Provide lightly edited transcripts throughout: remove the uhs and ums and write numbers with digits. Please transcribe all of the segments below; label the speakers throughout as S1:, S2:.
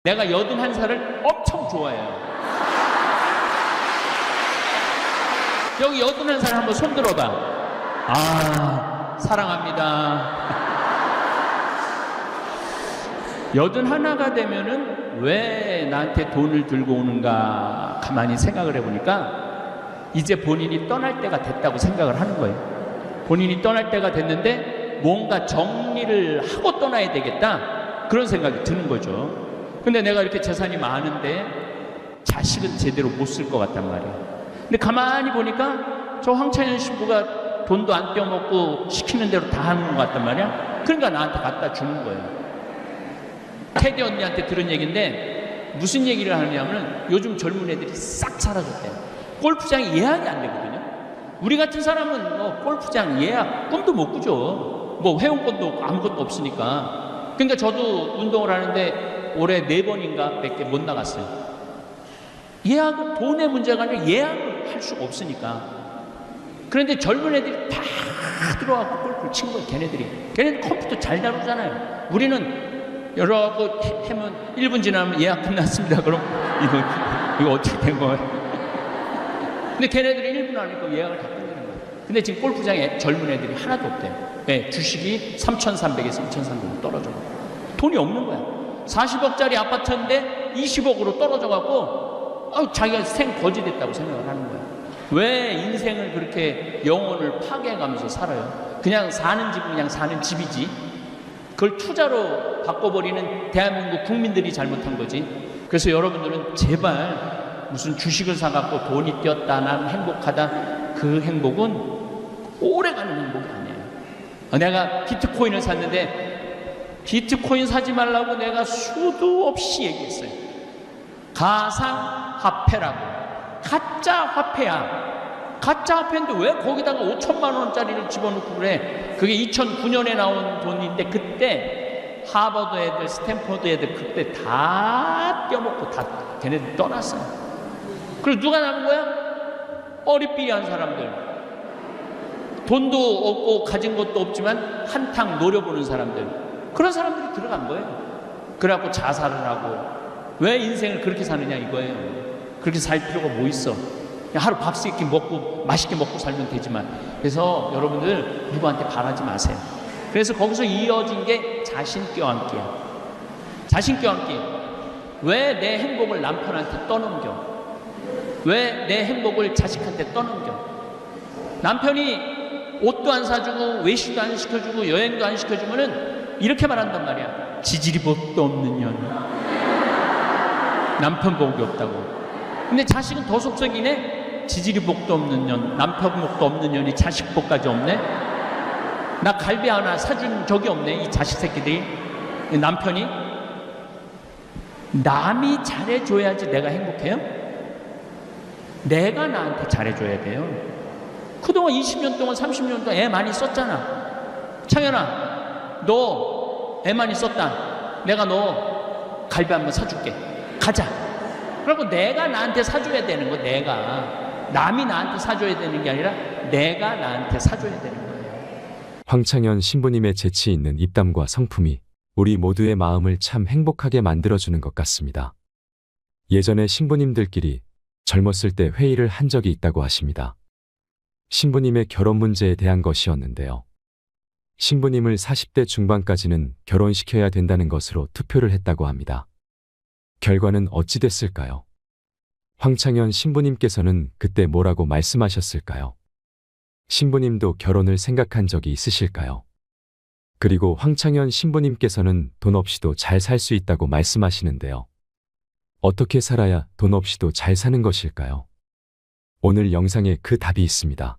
S1: 내가 81살을 엄청 좋아해요. 여기 81살 한번 손 들어봐. 아, 사랑합니다. 81가 되면은 왜 나한테 돈을 들고 오는가 가만히 생각을 해보니까 이제 본인이 떠날 때가 됐다고 생각을 하는 거예요. 본인이 떠날 때가 됐는데 뭔가 정리를 하고 떠나야 되겠다, 그런 생각이 드는 거죠. 근데 내가 이렇게 재산이 많은데 자식은 제대로 못 쓸 것 같단 말이에요. 근데 가만히 보니까 저 황창현 신부가 돈도 안 떼어먹고 시키는 대로 다 하는 것 같단 말이야. 그러니까 나한테 갖다 주는 거예요. 테디 언니한테 들은 얘기인데 무슨 얘기를 하냐면 요즘 젊은 애들이 싹 사라졌대요. 골프장이 예약이 안 되거든요. 우리 같은 사람은 뭐 골프장 예약 꿈도 못 꾸죠. 뭐 회원권도 없고 아무것도 없으니까. 그러니까 저도 운동을 하는데 올해 4번인가 밖에 못 나갔어요. 예약은 돈의 문제가 아니라 예약을 할 수가 없으니까. 그런데 젊은 애들이 다 들어가고 골프를 친 거예요. 걔네들 컴퓨터 잘 다루잖아요. 우리는 여러 거 하면 1분 지나면 예약 끝났습니다. 그럼 이거 어떻게 된 거예요? 근데 걔네들이 1분 안에 예약을 다 끝내는 거예요. 근데 지금 골프장에 젊은 애들이 하나도 없대요. 네, 주식이 3,300에서 2,300으로 떨어져요. 돈이 없는 거야. 40억짜리 아파트인데 20억으로 떨어져갖고 자기가 생거지 됐다고 생각을 하는 거야. 왜 인생을 그렇게 영혼을 파괴해가면서 살아요? 그냥 사는 집은 그냥 사는 집이지, 그걸 투자로 바꿔버리는 대한민국 국민들이 잘못한 거지. 그래서 여러분들은 제발 무슨 주식을 사갖고 돈이 뛰었다, 난 행복하다, 그 행복은 오래가는 행복이 아니에요. 내가 비트코인을 샀는데 비트코인 사지 말라고 내가 수도 없이 얘기했어요. 가상화폐라고. 가짜 화폐야. 가짜 화폐인데 왜 거기다가 5천만 원짜리를 집어넣고 그래? 그게 2009년에 나온 돈인데 그때 하버드 애들, 스탠퍼드 애들 그때 다 떼어먹고 다 걔네들 떠났어요. 그리고 누가 남은 거야? 어리삐리한 사람들. 돈도 없고 가진 것도 없지만 한탕 노려보는 사람들. 그런 사람들이 들어간 거예요. 그래갖고 자살을 하고. 왜 인생을 그렇게 사느냐 이거예요. 그렇게 살 필요가 뭐 있어. 그냥 하루 밥 세끼 먹고 맛있게 먹고 살면 되지만. 그래서 여러분들 누구한테 바라지 마세요. 그래서 거기서 이어진 게 자신 껴안기야. 자신 껴안기. 왜 내 행복을 남편한테 떠넘겨? 왜 내 행복을 자식한테 떠넘겨? 남편이 옷도 안 사주고 외식도 안 시켜주고 여행도 안 시켜주면은 이렇게 말한단 말이야. 지지리 복도 없는 년. 남편 복이 없다고. 근데 자식은 더 속썩이네. 지지리 복도 없는 년, 남편 복도 없는 년이 자식 복까지 없네. 나 갈비 하나 사준 적이 없네, 이 자식 새끼들이. 남편이 남이 잘해줘야지 내가 행복해요? 내가 나한테 잘해줘야 돼요. 그동안 20년 동안 30년 동안 애 많이 썼잖아. 창현아, 너 애 많이 썼다. 내가 너 갈비 한번 사줄게. 가자. 그리고 내가 나한테 사줘야 되는 거. 내가. 남이 나한테 사줘야 되는 게 아니라 내가 나한테 사줘야 되는 거예요.
S2: 황창현 신부님의 재치 있는 입담과 성품이 우리 모두의 마음을 참 행복하게 만들어주는 것 같습니다. 예전에 신부님들끼리 젊었을 때 회의를 한 적이 있다고 하십니다. 신부님의 결혼 문제에 대한 것이었는데요. 신부님을 40대 중반까지는 결혼시켜야 된다는 것으로 투표를 했다고 합니다. 결과는 어찌 됐을까요? 황창현 신부님께서는 그때 뭐라고 말씀하셨을까요? 신부님도 결혼을 생각한 적이 있으실까요? 그리고 황창현 신부님께서는 돈 없이도 잘 살 수 있다고 말씀하시는데요. 어떻게 살아야 돈 없이도 잘 사는 것일까요? 오늘 영상에 그 답이 있습니다.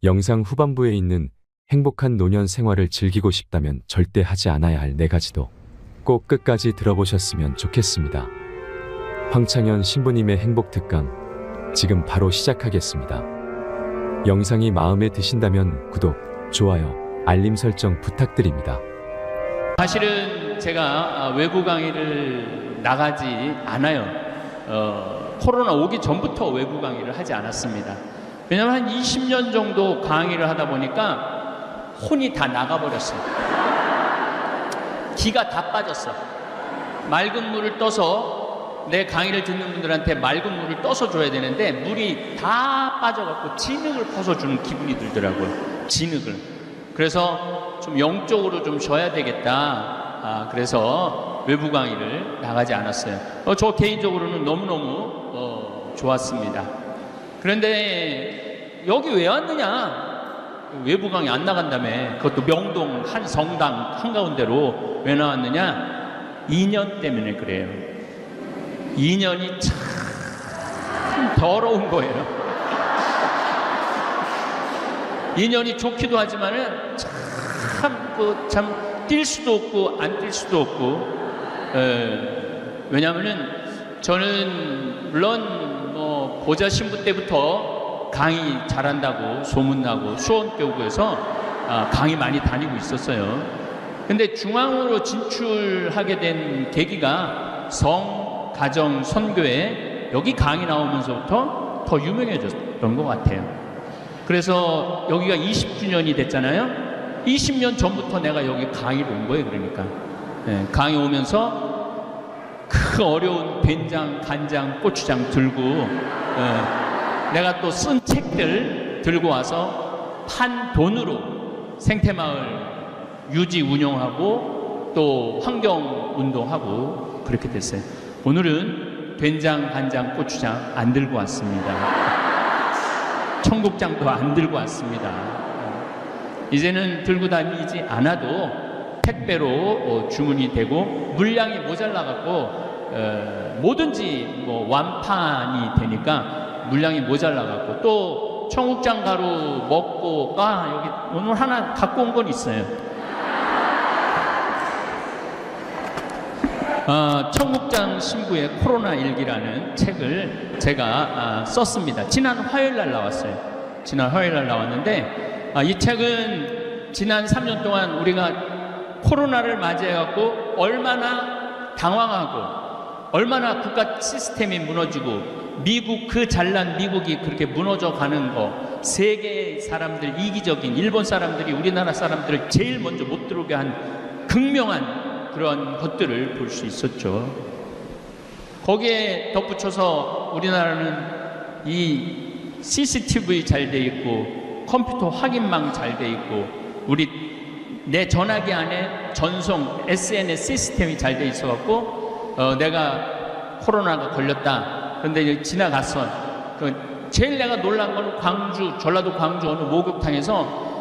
S2: 영상 후반부에 있는 행복한 노년 생활을 즐기고 싶다면 절대 하지 않아야 할 4가지도 꼭 끝까지 들어보셨으면 좋겠습니다. 황창현 신부님의 행복 특강, 지금 바로 시작하겠습니다. 영상이 마음에 드신다면 구독, 좋아요, 알림 설정 부탁드립니다.
S1: 사실은 제가 외부 강의를 나가지 않아요. 코로나 오기 전부터 외부 강의를 하지 않았습니다. 왜냐하면 한 20년 정도 강의를 하다 보니까 혼이 다 나가버렸어요. 기가 다 빠졌어. 맑은 물을 떠서 내 강의를 듣는 분들한테 맑은 물을 떠서 줘야 되는데 물이 다 빠져갖고 진흙을 퍼서 주는 기분이 들더라고요. 진흙을. 그래서 좀 영적으로 좀 쉬어야 되겠다. 그래서 외부 강의를 나가지 않았어요. 저 개인적으로는 너무너무 좋았습니다. 그런데 여기 왜 왔느냐? 외부 강의 안 나간다며. 그것도 명동 한 성당 한가운데로 왜 나왔느냐? 2년 때문에 그래요. 2년이 참 더러운 거예요. 2년이 좋기도 하지만은 참 뛸 수도 없고 안 뛸 수도 없고. 왜냐하면은 저는 물론 뭐 보좌 신부 때부터 강의 잘한다고 소문나고 수원교구에서 강의 많이 다니고 있었어요. 근데 중앙으로 진출하게 된 계기가 성, 가정, 선교에 여기 강의 나오면서부터 더 유명해졌던 것 같아요. 그래서 여기가 20주년이 됐잖아요. 20년 전부터 내가 여기 강의를 온 거예요. 그러니까 강의 오면서 그 어려운 된장, 간장, 고추장 들고 내가 또 쓴 책들 들고 와서 판 돈으로 생태마을 유지 운영하고 또 환경운동하고 그렇게 됐어요. 오늘은 된장, 간장, 고추장 안 들고 왔습니다. 청국장도 안 들고 왔습니다. 이제는 들고 다니지 않아도 택배로 주문이 되고 물량이 모자라갖고 뭐든지 뭐 완판이 되니까 물량이 모자라갖고 또 청국장 가루 먹고 여기 오늘 하나 갖고 온 건 있어요. 청국장 신부의 코로나 일기라는 책을 제가 썼습니다. 지난 화요일 날 나왔어요. 지난 화요일 날 나왔는데 이 책은 지난 3년 동안 우리가 코로나를 맞이해갖고 얼마나 당황하고 얼마나 국가 시스템이 무너지고 미국 그 잘난 미국이 그렇게 무너져 가는 거 세계 사람들 이기적인 일본 사람들이 우리나라 사람들을 제일 먼저 못 들어오게 한 극명한 그런 것들을 볼 수 있었죠. 거기에 덧붙여서 우리나라는 이 CCTV 잘 돼 있고 컴퓨터 확인망 잘 돼 있고 내 전화기 안에 전송 SNS 시스템이 잘 돼 있어갖고 내가 코로나가 걸렸다. 그런데 이제 지나갔어. 제일 내가 놀란 건 전라도 광주 어느 목욕탕에서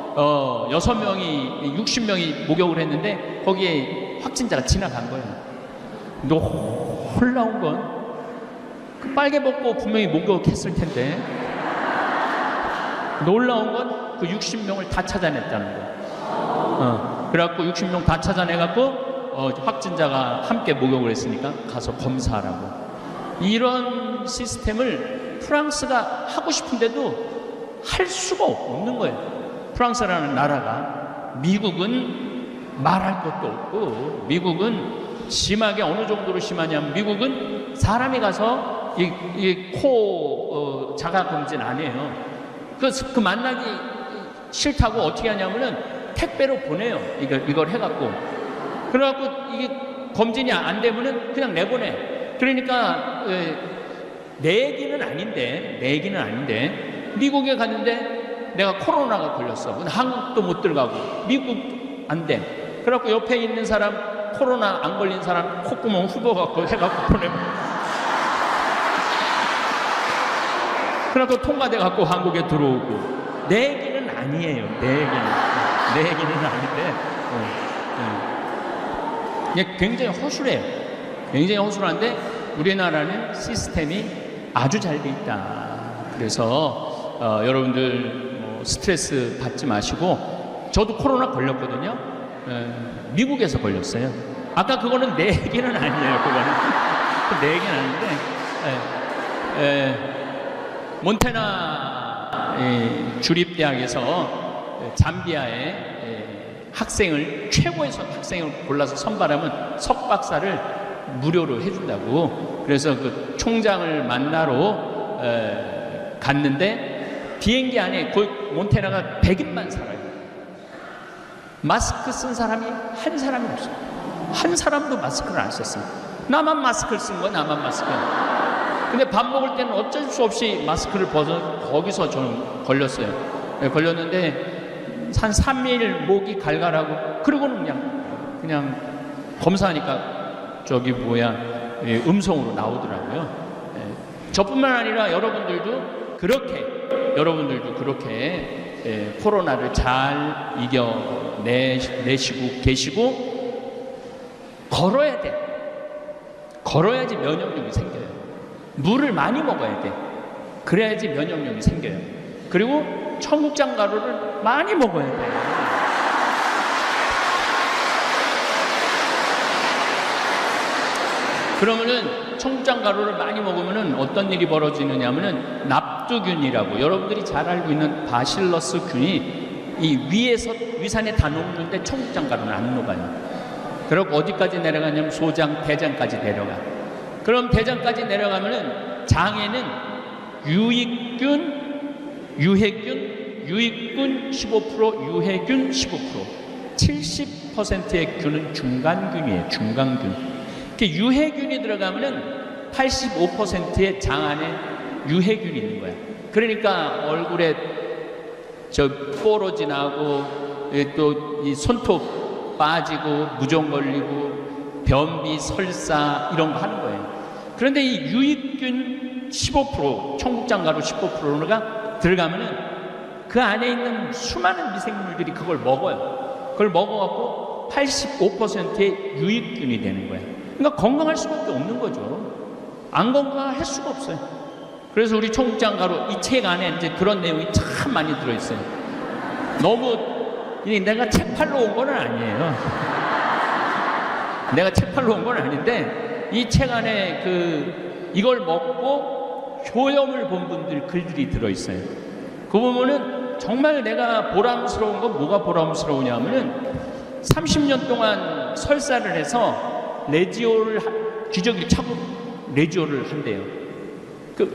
S1: 6명이 60명이 목욕을 했는데 거기에 확진자가 지나간 거예요. 놀라운 건 그 빨개 벗고 분명히 목욕했을 텐데 놀라운 건 그 60명을 다 찾아냈다는 거예요. 그래갖고 60명 다 찾아내갖고 확진자가 함께 목욕을 했으니까 가서 검사하라고. 이런 시스템을 프랑스가 하고 싶은데도 할 수가 없는 거예요. 프랑스라는 나라가. 미국은 말할 것도 없고 미국은 심하게 어느 정도로 심하냐면 미국은 사람이 가서 코 자가 검진 안 해요. 그 만나기 싫다고 어떻게 하냐면은 택배로 보내요. 이걸 해갖고. 그래갖고 이게 검진이 안 되면은 그냥 내보내. 그러니까 내 얘기는 아닌데 미국에 갔는데 내가 코로나가 걸렸어. 근데 한국도 못 들어가고 미국 안 돼. 그래갖고 옆에 있는 사람 코로나 안 걸린 사람 콧구멍 후벼갖고 해갖고 보내고. 그래갖고 통과돼갖고 한국에 들어오고. 내 얘기는 아니에요. 내 얘기는 아닌데 이게 굉장히 허술해요. 굉장히 허술한데 우리나라는 시스템이 아주 잘 돼 있다. 그래서 여러분들 스트레스 받지 마시고 저도 코로나 걸렸거든요. 미국에서 걸렸어요. 아까 그거는 내 얘기는 아니에요. 그거는 내 얘기는 아닌데 몬테나 주립대학에서 잠비아에 최고의 학생을 골라서 선발하면 석박사를 무료로 해준다고. 그래서 그 총장을 만나러 갔는데 비행기 안에 몬테나가 100인만 살아요. 마스크 쓴 사람이 한 사람이 없어요. 한 사람도 마스크를 안 썼어요. 나만 마스크를 쓴 거야, 나만 마스크. 근데 밥 먹을 때는 어쩔 수 없이 마스크를 벗어 거기서 저는 걸렸어요. 네, 걸렸는데 한 3일 목이 갈갈하고 그러고는 그냥 검사하니까 저기 음성으로 나오더라고요. 네. 저뿐만 아니라 여러분들도 그렇게 코로나를 잘 이겨내시고 계시고 걸어야 돼. 걸어야지 면역력이 생겨요. 물을 많이 먹어야 돼. 그래야지 면역력이 생겨요. 그리고 청국장 가루를 많이 먹어야 돼. 그러면은 청국장 가루를 많이 먹으면은 어떤 일이 벌어지느냐면은 납두균이라고 여러분들이 잘 알고 있는 바실러스 균이 이 위에서 위산에 다 녹는데 청국장 가루는 안 녹아요. 그리고 어디까지 내려가냐면 소장, 대장까지 내려가. 그럼 대장까지 내려가면은 장에는 유익균 15%, 유해균 15%, 70%의 균은 중간균이에요. 중간균. 유해균이 들어가면은 85%의 장 안에 유해균이 있는 거야. 그러니까 얼굴에 뽀로지 나고 또 이 손톱 빠지고 무좀 걸리고 변비, 설사 이런 거 하는 거예요. 그런데 이 유익균 15%, 청국장 가루 15%가 들어가면은 그 안에 있는 수많은 미생물들이 그걸 먹어요. 그걸 먹어갖고 85%의 유익균이 되는 거예요. 그러니까 건강할 수밖에 없는 거죠. 안 건강할 수가 없어요. 그래서 우리 청국장 가루 이 책 안에 이제 그런 내용이 참 많이 들어있어요. 너무 내가 책 팔러 온 건 아니에요. 내가 책 팔러 온 건 아닌데 이 책 안에 이걸 먹고 효염을 본 분들 글들이 들어있어요. 그 보면은 정말 내가 보람스러운 건 뭐가 보람스러우냐면은 30년 동안 설사를 해서 기저귀를 차고 레지오를 한대요.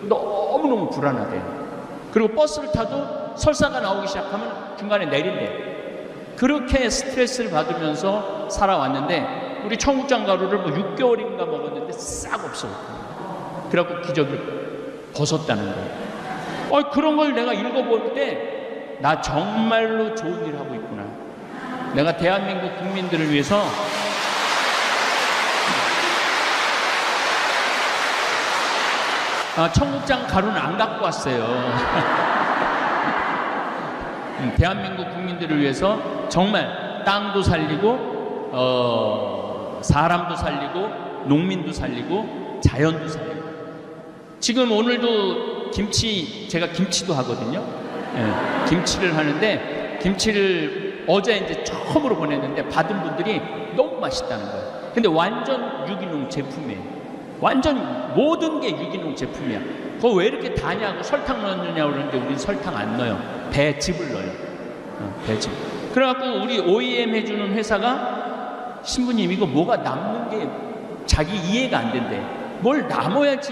S1: 너무너무 불안하대요. 그리고 버스를 타도 설사가 나오기 시작하면 중간에 내린대요. 그렇게 스트레스를 받으면서 살아왔는데 우리 청국장 가루를 6개월인가 먹었는데 싹 없어. 그래갖고 기저귀를 벗었다는 거예요. 그런 걸 내가 읽어볼 때 나 정말로 좋은 일 하고 있구나. 내가 대한민국 국민들을 위해서 청국장 가루는 안 갖고 왔어요. 대한민국 국민들을 위해서 정말 땅도 살리고 사람도 살리고 농민도 살리고 자연도 살리고. 지금 오늘도 제가 김치도 하거든요. 김치를 하는데 김치를 어제 이제 처음으로 보냈는데 받은 분들이 너무 맛있다는 거예요. 근데 완전 유기농 제품이에요. 완전 모든 게 유기농 제품이야. 그거 왜 이렇게 다냐고 설탕 넣느냐고 그러는데 우린 설탕 안 넣어요. 배즙을 넣어요. 배즙. 그래갖고 우리 OEM 해주는 회사가 신부님 이거 뭐가 남는 게 자기 이해가 안 된대. 뭘 남아야지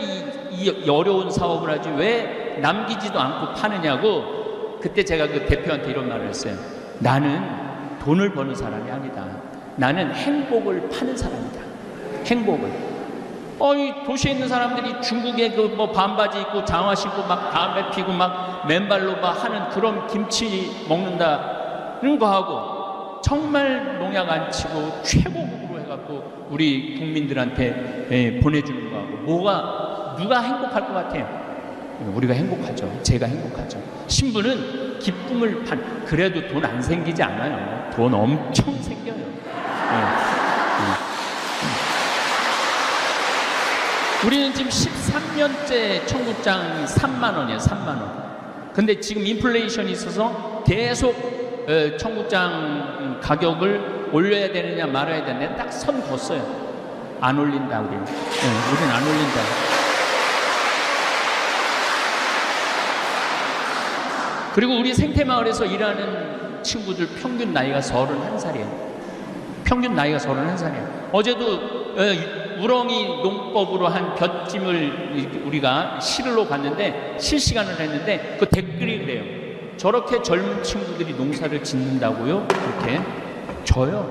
S1: 이 어려운 사업을 하지 왜 남기지도 않고 파느냐고. 그때 제가 그 대표한테 이런 말을 했어요. 나는 돈을 버는 사람이 아니다. 나는 행복을 파는 사람이다. 행복을. 이 도시에 있는 사람들이 중국에 반바지 입고 장화 신고 막 담배 피고 막 맨발로 막 하는 그런 김치 먹는다는 거 하고 정말 농약 안 치고 최고급으로 해갖고 우리 국민들한테 보내주는 거 하고 누가 행복할 것 같아요? 우리가 행복하죠. 제가 행복하죠. 신부는 기쁨을 그래도 돈 안 생기지 않아요. 돈 엄청 생겨요. 우리는 지금 13년째 청국장 3만 원이에요. 3만 원. 근데 지금 인플레이션이 있어서 계속 청국장 가격을 올려야 되느냐 말아야 되느냐 딱 선 걷어요. 안 올린다 우리는. 우리는 안 올린다. 그리고 우리 생태마을에서 일하는 친구들 평균 나이가 31살이에요. 평균 나이가 31살이에요. 어제도 우렁이 농법으로 한 볏찜을 우리가 실으러 갔는데 실시간을 했는데 그 댓글이 그래요. 저렇게 젊은 친구들이 농사를 짓는다고요? 그렇게 져요.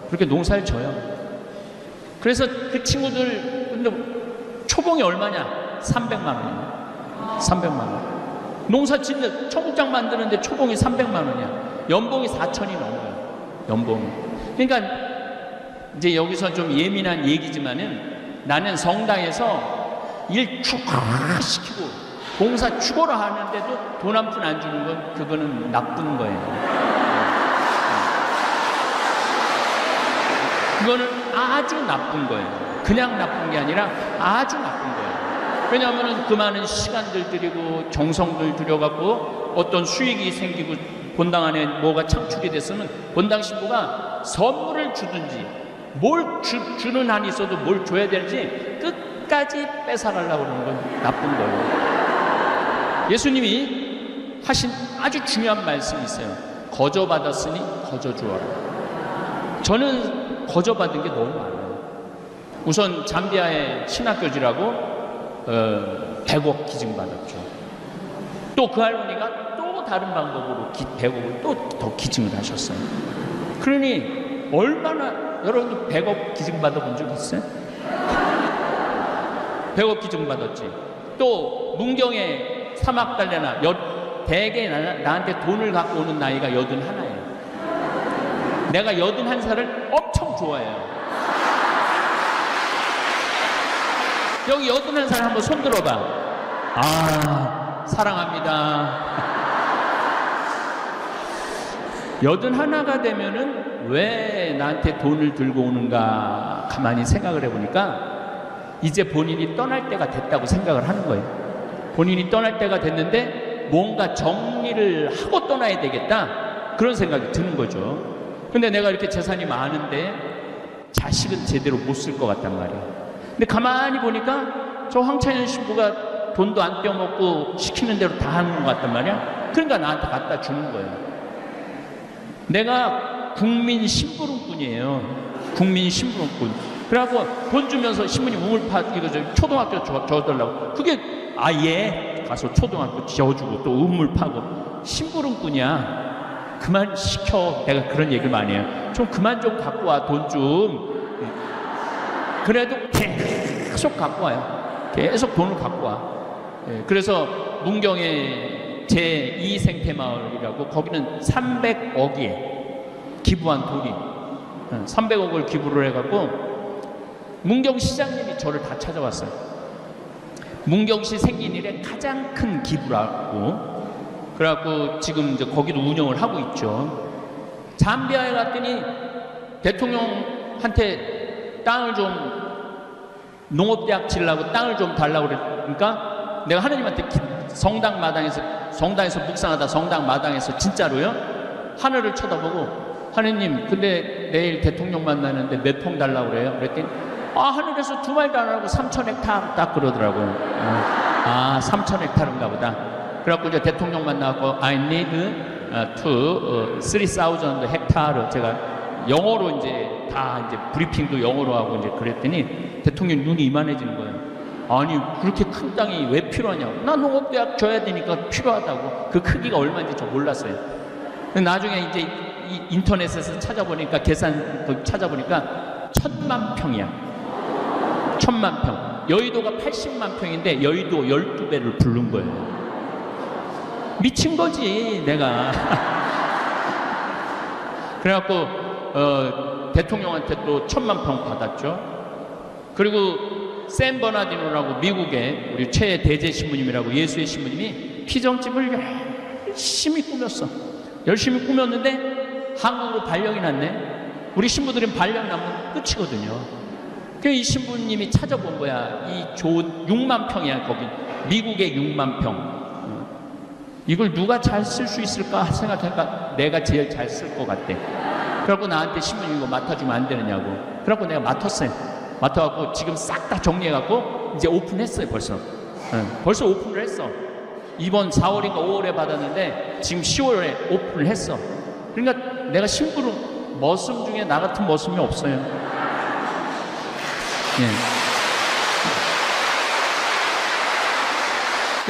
S1: 그렇게 농사를 져요. 그래서 그 친구들 근데 초봉이 얼마냐? 300만 원이야. 300만 원. 농사 짓는 청국장 만드는데 초봉이 300만 원이야. 연봉이 4천이 넘어요. 연봉이. 그러니까 이제 여기서 좀 예민한 얘기지만은 나는 성당에서 일 축하시키고 봉사 죽어라 하는데도 돈 한 푼 안 주는 건 그거는 나쁜 거예요. 그거는 아주 나쁜 거예요. 그냥 나쁜 게 아니라 아주 나쁜 거예요. 왜냐하면 그 많은 시간들 들이고 정성들 들여갖고 어떤 수익이 생기고 본당 안에 뭐가 창출이 됐으면 본당 신부가 선물을 주든지 뭘 주는 한이 있어도 뭘 줘야 될지 끝까지 뺏어가려고 그러는 건 나쁜 거예요. 예수님이 하신 아주 중요한 말씀이 있어요. 거저 받았으니 거저 주어라. 저는 거저 받은 게 너무 많아요. 우선 잠비아의 신학교지라고 100억 기증 받았죠. 또 그 할머니가 또 다른 방법으로 100억을 또 더 기증을 하셨어요. 그러니 얼마나 여러분도 100억 기증 받아본 적 있어요? 100억 기증 받았지. 또 문경의 사막달래나 대개 나한테 돈을 갖고 오는 나이가 81이에요. 내가 81살을 엄청 좋아해요. 여기 81살 한번 손 들어봐. 아, 사랑합니다. 81가 되면은 왜 나한테 돈을 들고 오는가 가만히 생각을 해보니까 이제 본인이 떠날 때가 됐다고 생각을 하는 거예요. 본인이 떠날 때가 됐는데 뭔가 정리를 하고 떠나야 되겠다 그런 생각이 드는 거죠. 근데 내가 이렇게 재산이 많은데 자식은 제대로 못 쓸 것 같단 말이에요. 근데 가만히 보니까 저 황찬현 신부가 돈도 안 떼어먹고 시키는 대로 다 하는 것 같단 말이야. 그러니까 나한테 갖다 주는 거예요. 내가 국민 심부름꾼이에요. 국민 심부름꾼. 그래갖고 돈 주면서 신부님 우물파 이거 저 초등학교 줘달라고. 그게 아예 가서 초등학교 지어주고 또 우물 파고 심부름꾼이야. 그만 시켜. 내가 그런 얘기를 많이 해요. 좀 그만 좀 갖고 와. 돈 좀. 그래도 계속 갖고 와요. 계속 돈을 갖고 와. 그래서 문경의 제2 생태마을이라고 거기는 300억이에요. 기부한 돈이 300억을 기부를 해갖고 문경시장님이 저를 다 찾아왔어요. 문경시 생긴 일에 가장 큰 기부라고. 그래갖고 지금 이제 거기도 운영을 하고 있죠. 잠비아에 갔더니 대통령한테 땅을 좀 농업대학 지으려고 땅을 좀 달라고 그러니까 내가 하느님한테 성당 마당에서 묵상하다 성당 마당에서 진짜로요 하늘을 쳐다보고 하느님 근데 내일 대통령 만나는데 몇 평 달라고 그래요? 그랬더니 하늘에서 두 말도 안 하고 3,000헥타르 딱 그러더라고요. 3,000헥타르인가 보다. 그래갖고 이제 대통령 만나고 I need 3,000 헥타르 제가 영어로 이제 다 이제 브리핑도 영어로 하고 이제 그랬더니 대통령 눈이 이만해지는 거예요. 아니 그렇게 큰 땅이 왜 필요하냐고. 나 농업대학 줘야 되니까 필요하다고. 그 크기가 얼마인지 저 몰랐어요. 나중에 이제 인터넷에서 찾아보니까 찾아보니까 1,000만 평이야. 1,000만 평. 여의도가 80만 평인데 여의도 12배를 부른 거예요. 미친 거지 내가. 그래갖고 대통령한테 또 1,000만 평 받았죠. 그리고 샌 버나디노라고 미국의 우리 최 대제 신부님이라고 예수의 신부님이 피정집을 열심히 꾸몄어. 열심히 꾸몄는데 한국으로 발령이 났네. 우리 신부들은 발령 나면 끝이거든요. 그래서 이 신부님이 찾아본 거야. 이 좋은 6만 평이야 거기. 미국의 6만 평. 이걸 누가 잘 쓸 수 있을까 생각하니까 내가 제일 잘 쓸 것 같대. 그래갖고 나한테 신부님 이거 맡아주면 안 되느냐고. 그래갖고 내가 맡았어요. 맡아갖고 지금 싹 다 정리해갖고 이제 오픈했어요 벌써. 벌써 오픈을 했어. 이번 4월인가 5월에 받았는데 지금 10월에 오픈을 했어. 그러니까 내가 심부름 머슴 중에 나 같은 머슴이 없어요.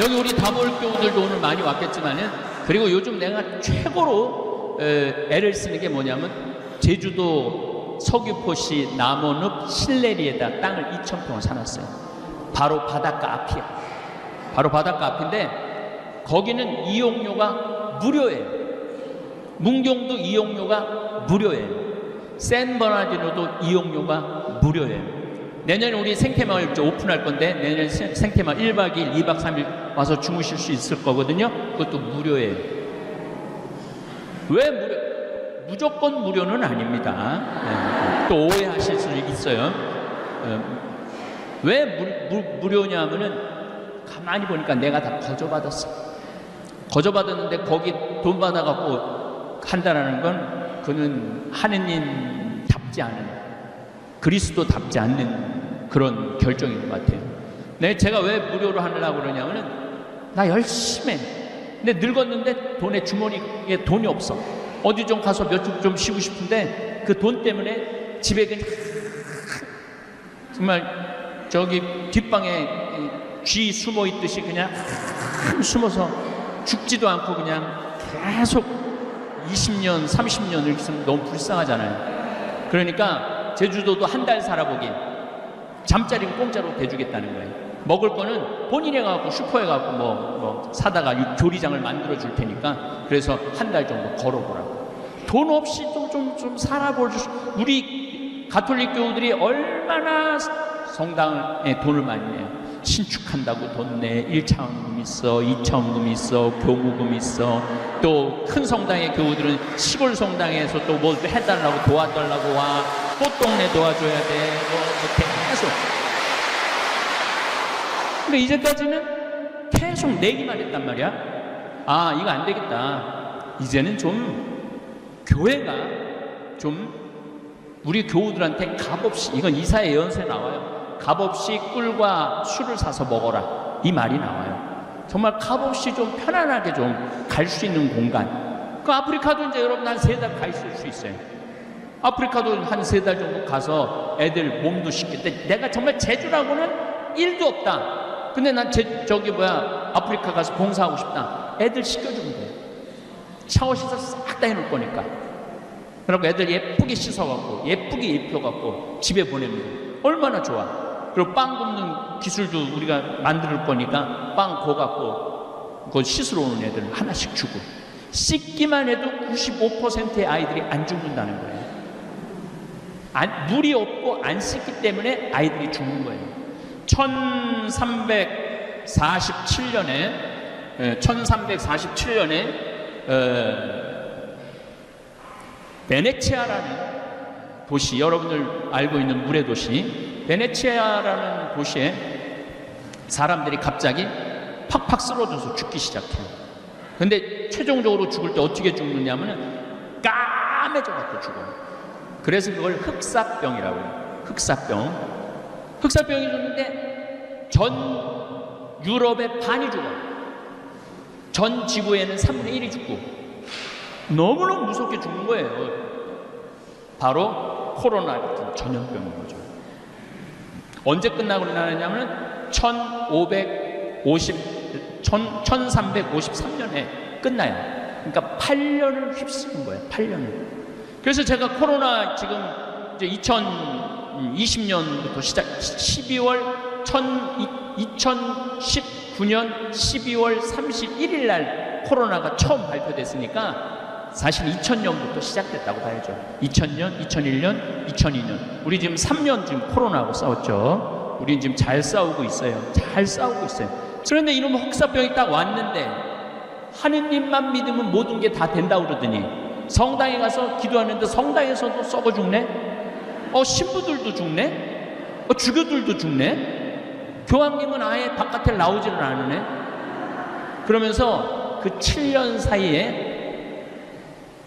S1: 여기 우리 다몰교우들도 오늘 많이 왔겠지만은 그리고 요즘 내가 최고로 애를 쓰는 게 뭐냐면 제주도 서귀포시 남원읍 신내리에다 땅을 2,000평을 사놨어요. 바로 바닷가 앞이야. 바로 바닷가 앞인데 거기는 이용료가 무료예요. 문경도 이용료가 무료예요. 샌버나디노도 이용료가 무료예요. 내년에 우리 생태마을 오픈할 건데 내년 생태마을 1박 2일, 2박 3일 와서 주무실 수 있을 거거든요. 그것도 무료예요. 왜 무료? 무조건 무료는 아닙니다. 네. 또 오해하실 수 있어요. 왜 무료냐 하면은 가만히 보니까 내가 다 거저받았어. 거저받았는데 거기 돈 받아갖고 한다라는 건 그는 하느님답지 않은, 그리스도답지 않는 그런 결정인 것 같아요. 제가 왜 무료로 하려고 그러냐면은 나 열심히 해. 근데 늙었는데 돈에 주머니에 돈이 없어. 어디 좀 가서 몇 주 좀 쉬고 싶은데 그 돈 때문에 집에 그냥 정말 저기 뒷방에 쥐 숨어 있듯이 그냥 숨어서 죽지도 않고 그냥 계속 20년, 30년을 이렇게 있으면 너무 불쌍하잖아요. 그러니까 제주도도 한 달 살아보기, 잠자리는 공짜로 대주겠다는 거예요. 먹을 거는 본인이 가고 슈퍼에 가고 뭐 사다가 조리장을 만들어 줄 테니까 그래서 한 달 정도 걸어보라고. 돈 없이 좀 살아볼 수. 우리 가톨릭 교우들이 얼마나 성당에 돈을 많이 내요. 신축한다고 돈 내. 1차원금 있어, 2차원금 있어, 교무금 있어. 또 큰 성당의 교우들은 시골 성당에서 또 뭘 해달라고 도와달라고 와. 꽃동네 도와줘야 돼. 계속. 근데 이제까지는 계속 내기만 했단 말이야. 아, 이거 안 되겠다. 이제는 좀 교회가 좀 우리 교우들한테 값없이, 이건 이사야 예언서에 나와요. 값없이 꿀과 술을 사서 먹어라, 이 말이 나와요. 정말 값없이 좀 편안하게 좀 갈 수 있는 공간. 그 아프리카도 이제 여러분 한 3달 가 있을 수 있어요. 아프리카도 한 3달 정도 가서 애들 몸도 씻겠대. 내가 정말 제주라고는 1도 없다. 근데 난 아프리카 가서 봉사하고 싶다. 애들 씻겨주면 돼. 샤워 시설 싹 다 해놓을 거니까. 그리고 애들 예쁘게 씻어갖고 예쁘게 입혀갖고 집에 보내면 돼. 얼마나 좋아. 그리고 빵 굽는 기술도 우리가 만들 거니까 빵 구워갖고 그거 씻으러 오는 애들 하나씩 주고. 씻기만 해도 95%의 아이들이 안 죽는다는 거예요. 물이 없고 안 씻기 때문에 아이들이 죽는 거예요. 1347년에 베네치아라는 도시, 여러분들 알고 있는 물의 도시 베네치아라는 도시에 사람들이 갑자기 팍팍 쓰러져서 죽기 시작해요. 근데 최종적으로 죽을 때 어떻게 죽느냐면 까매져 갖고 죽어요. 그래서 그걸 흑사병이라고 해요. 흑사병이 죽는데 전 유럽의 반이 죽어요. 전 지구에는 3분의 1이 죽고 너무너무 무섭게 죽는 거예요. 바로 코로나 같은 전염병인 거죠. 언제 끝나고 나느냐면 1353년에 끝나요. 그러니까 8년을 휩쓰는 거예요. 8년을. 그래서 제가 코로나 지금 이제 2020년부터 2019년 12월 31일 날 코로나가 처음 발표됐으니까 사실 2000년부터 시작됐다고 봐야죠. 2000년, 2001년, 2002년. 우리 지금 3년 지금 코로나하고 싸웠죠. 우리 지금 잘 싸우고 있어요. 그런데 이놈 흑사병이 딱 왔는데 하느님만 믿으면 모든 게 다 된다고 그러더니 성당에 가서 기도하는데 성당에서도 썩어 죽네? 신부들도 죽네? 주교들도 죽네? 교황님은 아예 바깥에 나오지를 않으네? 그러면서 그 7년 사이에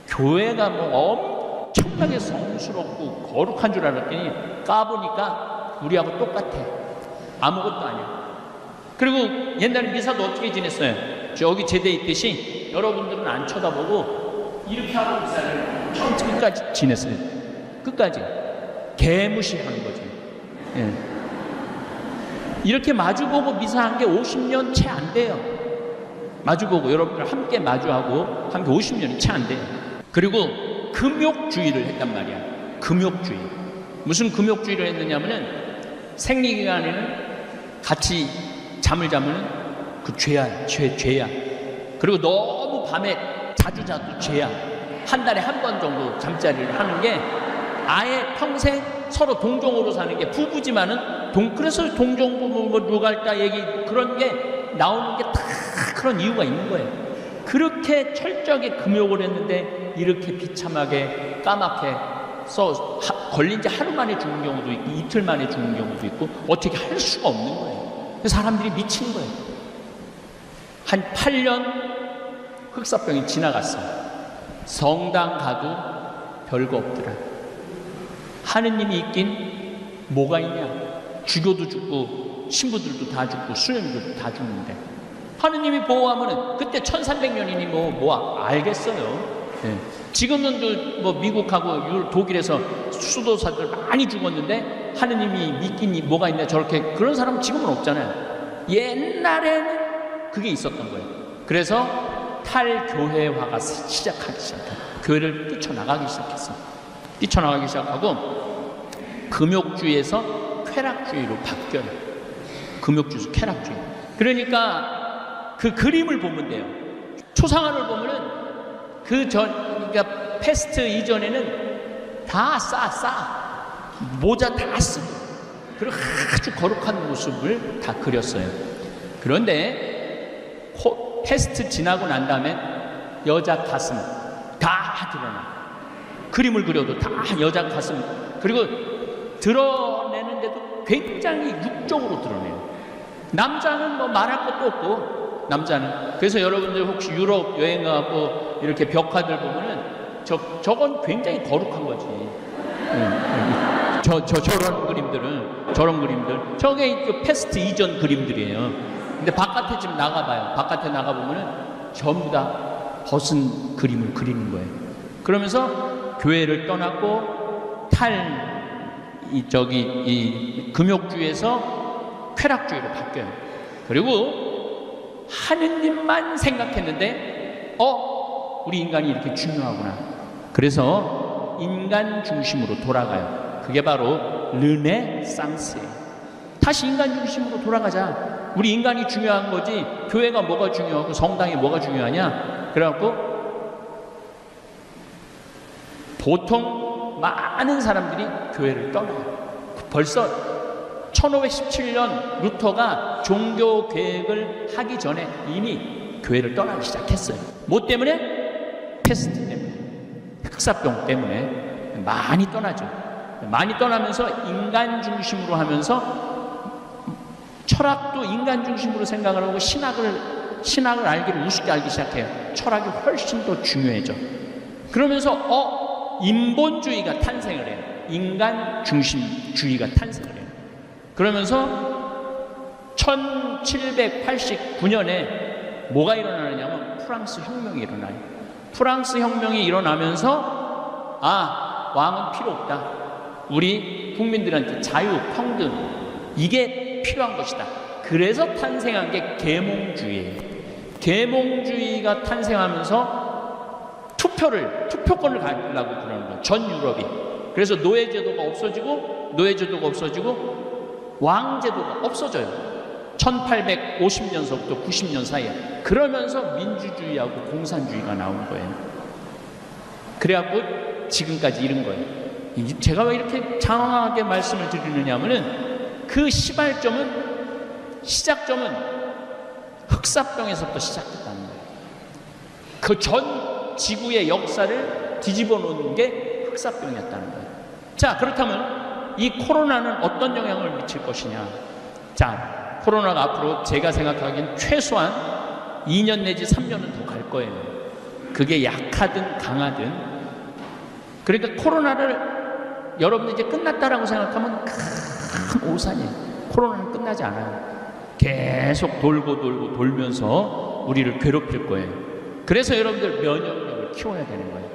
S1: 교회가 뭐 엄청나게 성스럽고 거룩한 줄 알았더니 까보니까 우리하고 똑같아. 아무것도 아니야. 그리고 옛날에 미사도 어떻게 지냈어요? 저기 제대 있듯이 여러분들은 안 쳐다보고 이렇게 하고 미사를 끝까지 지냈어요. 끝까지. 개무시하는 거지. 예. 이렇게 마주보고 미사한 게 50년 채 안 돼요. 마주보고 여러분들 함께 마주하고 한 게 50년이 채 안 돼요. 그리고 금욕주의를 했단 말이야. 금욕주의. 무슨 금욕주의를 했느냐면은 생리기간에는 같이 잠을 자면은 그 죄야. 그리고 너무 밤에 자주 자도 죄야. 한 달에 한 번 정도 잠자리를 하는 게 아예 평생 서로 동종으로 사는 게 부부지만은 그래서 동종부부 뭐 누갈다 얘기 그런 게 나오는 게 다 그런 이유가 있는 거예요. 그렇게 철저하게 금욕을 했는데 이렇게 비참하게 까맣게 걸린 지 하루 만에 죽는 경우도 있고 이틀 만에 죽는 경우도 있고 어떻게 할 수가 없는 거예요. 사람들이 미친 거예요. 한 8년 흑사병이 지나갔어요. 성당 가도 별거 없더라. 하느님이 있긴 뭐가 있냐. 주교도 죽고 신부들도 다 죽고 수녀들도 다 죽는데 하느님이 보호하면은 그때 1300년이니 뭐 알겠어요. 네. 지금은 뭐 미국하고 독일에서 수도사들 많이 죽었는데 하느님이 믿긴 뭐가 있냐. 저렇게 그런 사람은 지금은 없잖아요. 옛날에는 그게 있었던 거예요. 그래서 탈교회화가 시작하기 시작해요. 교회를 뛰쳐나가기 시작했어요. 뛰쳐나가기 시작하고 금욕주의에서 쾌락주의로 바뀌어요. 금욕주의에서 쾌락주의. 그러니까 그 그림을 보면 돼요. 초상화를 보면은 그러니까 패스트 이전에는 다 모자 다 쓰고 그리고 아주 거룩한 모습을 다 그렸어요. 그런데 패스트 지나고 난 다음에 여자 가슴 다 드러나. 그림을 그려도 다 여자 가슴 그리고 드러내는데도 굉장히 육적으로 드러내요. 남자는 뭐 말할 것도 없고 남자는 그래서 여러분들 혹시 유럽 여행 가고 이렇게 벽화들 보면은 저건 굉장히 거룩한 거지. 저런 그림들 저게 그 패스트 이전 그림들이에요. 근데 바깥에 지금 나가봐요. 바깥에 나가보면은 전부 다 벗은 그림을 그리는 거예요. 그러면서 교회를 떠났고 이 금욕주의에서 쾌락주의로 바뀌어요. 그리고 하느님만 생각했는데 우리 인간이 이렇게 중요하구나. 그래서 인간 중심으로 돌아가요. 그게 바로 르네상스예요. 다시 인간 중심으로 돌아가자. 우리 인간이 중요한 거지 교회가 뭐가 중요하고 성당이 뭐가 중요하냐. 그래갖고 보통 많은 사람들이 교회를 떠나요. 벌써 1517년 루터가 종교 개혁을 하기 전에 이미 교회를 떠나기 시작했어요. 뭐 때문에? 패스트 때문에, 흑사병 때문에 많이 떠나죠. 많이 떠나면서 인간 중심으로 하면서 철학도 인간 중심으로 생각을 하고 신학을 알기를 우습게 알기 시작해요. 철학이 훨씬 더 중요해져. 그러면서 인본주의가 탄생을 해요. 인간 중심주의가 탄생을 해요. 그러면서 1789년에 뭐가 일어나느냐면 프랑스 혁명이 일어나요. 프랑스 혁명이 일어나면서 왕은 필요 없다. 우리 국민들한테 자유, 평등 이게 필요한 것이다. 그래서 탄생한 게 계몽주의예요. 계몽주의가 탄생하면서 투표권을 가지려고 그러는 거예요. 전 유럽이. 그래서 노예제도가 없어지고 왕제도가 없어져요. 1850년서부터 90년 사이에. 그러면서 민주주의하고 공산주의가 나온 거예요. 그래갖고 지금까지 이른 거예요. 제가 왜 이렇게 장황하게 말씀을 드리느냐 하면은 그 시작점은 흑사병에서부터 시작됐다는 거예요. 그 전 지구의 역사를 뒤집어 놓은 게 흑사병이었다는 거예요. 자, 그렇다면 이 코로나는 어떤 영향을 미칠 것이냐. 자, 코로나가 앞으로 제가 생각하기엔 최소한 2년 내지 3년은 더 갈 거예요. 그게 약하든 강하든. 그러니까 코로나를 여러분들 이제 끝났다라고 생각하면 큰 오산이에요. 코로나는 끝나지 않아요. 계속 돌면서 우리를 괴롭힐 거예요. 그래서 여러분들 면역력을 키워야 되는 거예요.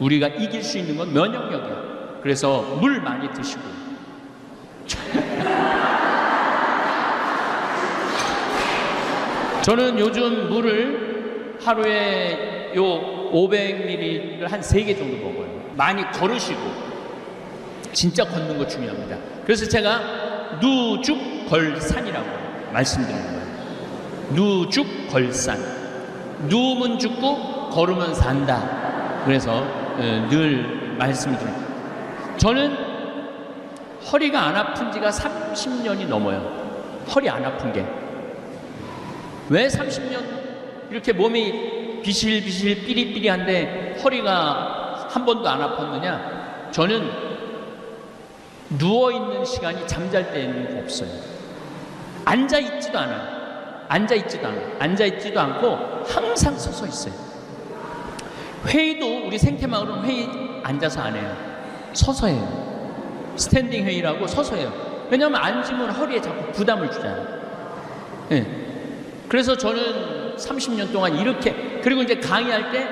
S1: 우리가 이길 수 있는 건 면역력이야. 그래서 물 많이 드시고. 저는 요즘 물을 하루에 요 500ml를 한 3개 정도 먹어요. 많이 걸으시고 진짜 걷는 거 중요합니다. 그래서 제가 누죽걸산이라고 말씀드리는 거예요. 누죽걸산. 누우면 죽고 걸으면 산다. 그래서 늘 말씀을 드립니다. 저는 허리가 안 아픈 지가 30년이 넘어요. 허리 안 아픈 게. 왜 30년 이렇게 몸이 비실비실 삐리삐리한데 허리가 한 번도 안 아팠느냐? 저는 누워있는 시간이 잠잘 때는 없어요. 앉아있지도 않아요. 앉아있지도 않고 항상 서서 있어요. 회의도 우리 생태마을은 회의 앉아서 안 해요. 서서 해요. 스탠딩 회의라고 서서 해요. 왜냐하면 앉으면 허리에 자꾸 부담을 주잖아요. 네. 그래서 저는 30년 동안 이렇게, 그리고 이제 강의할 때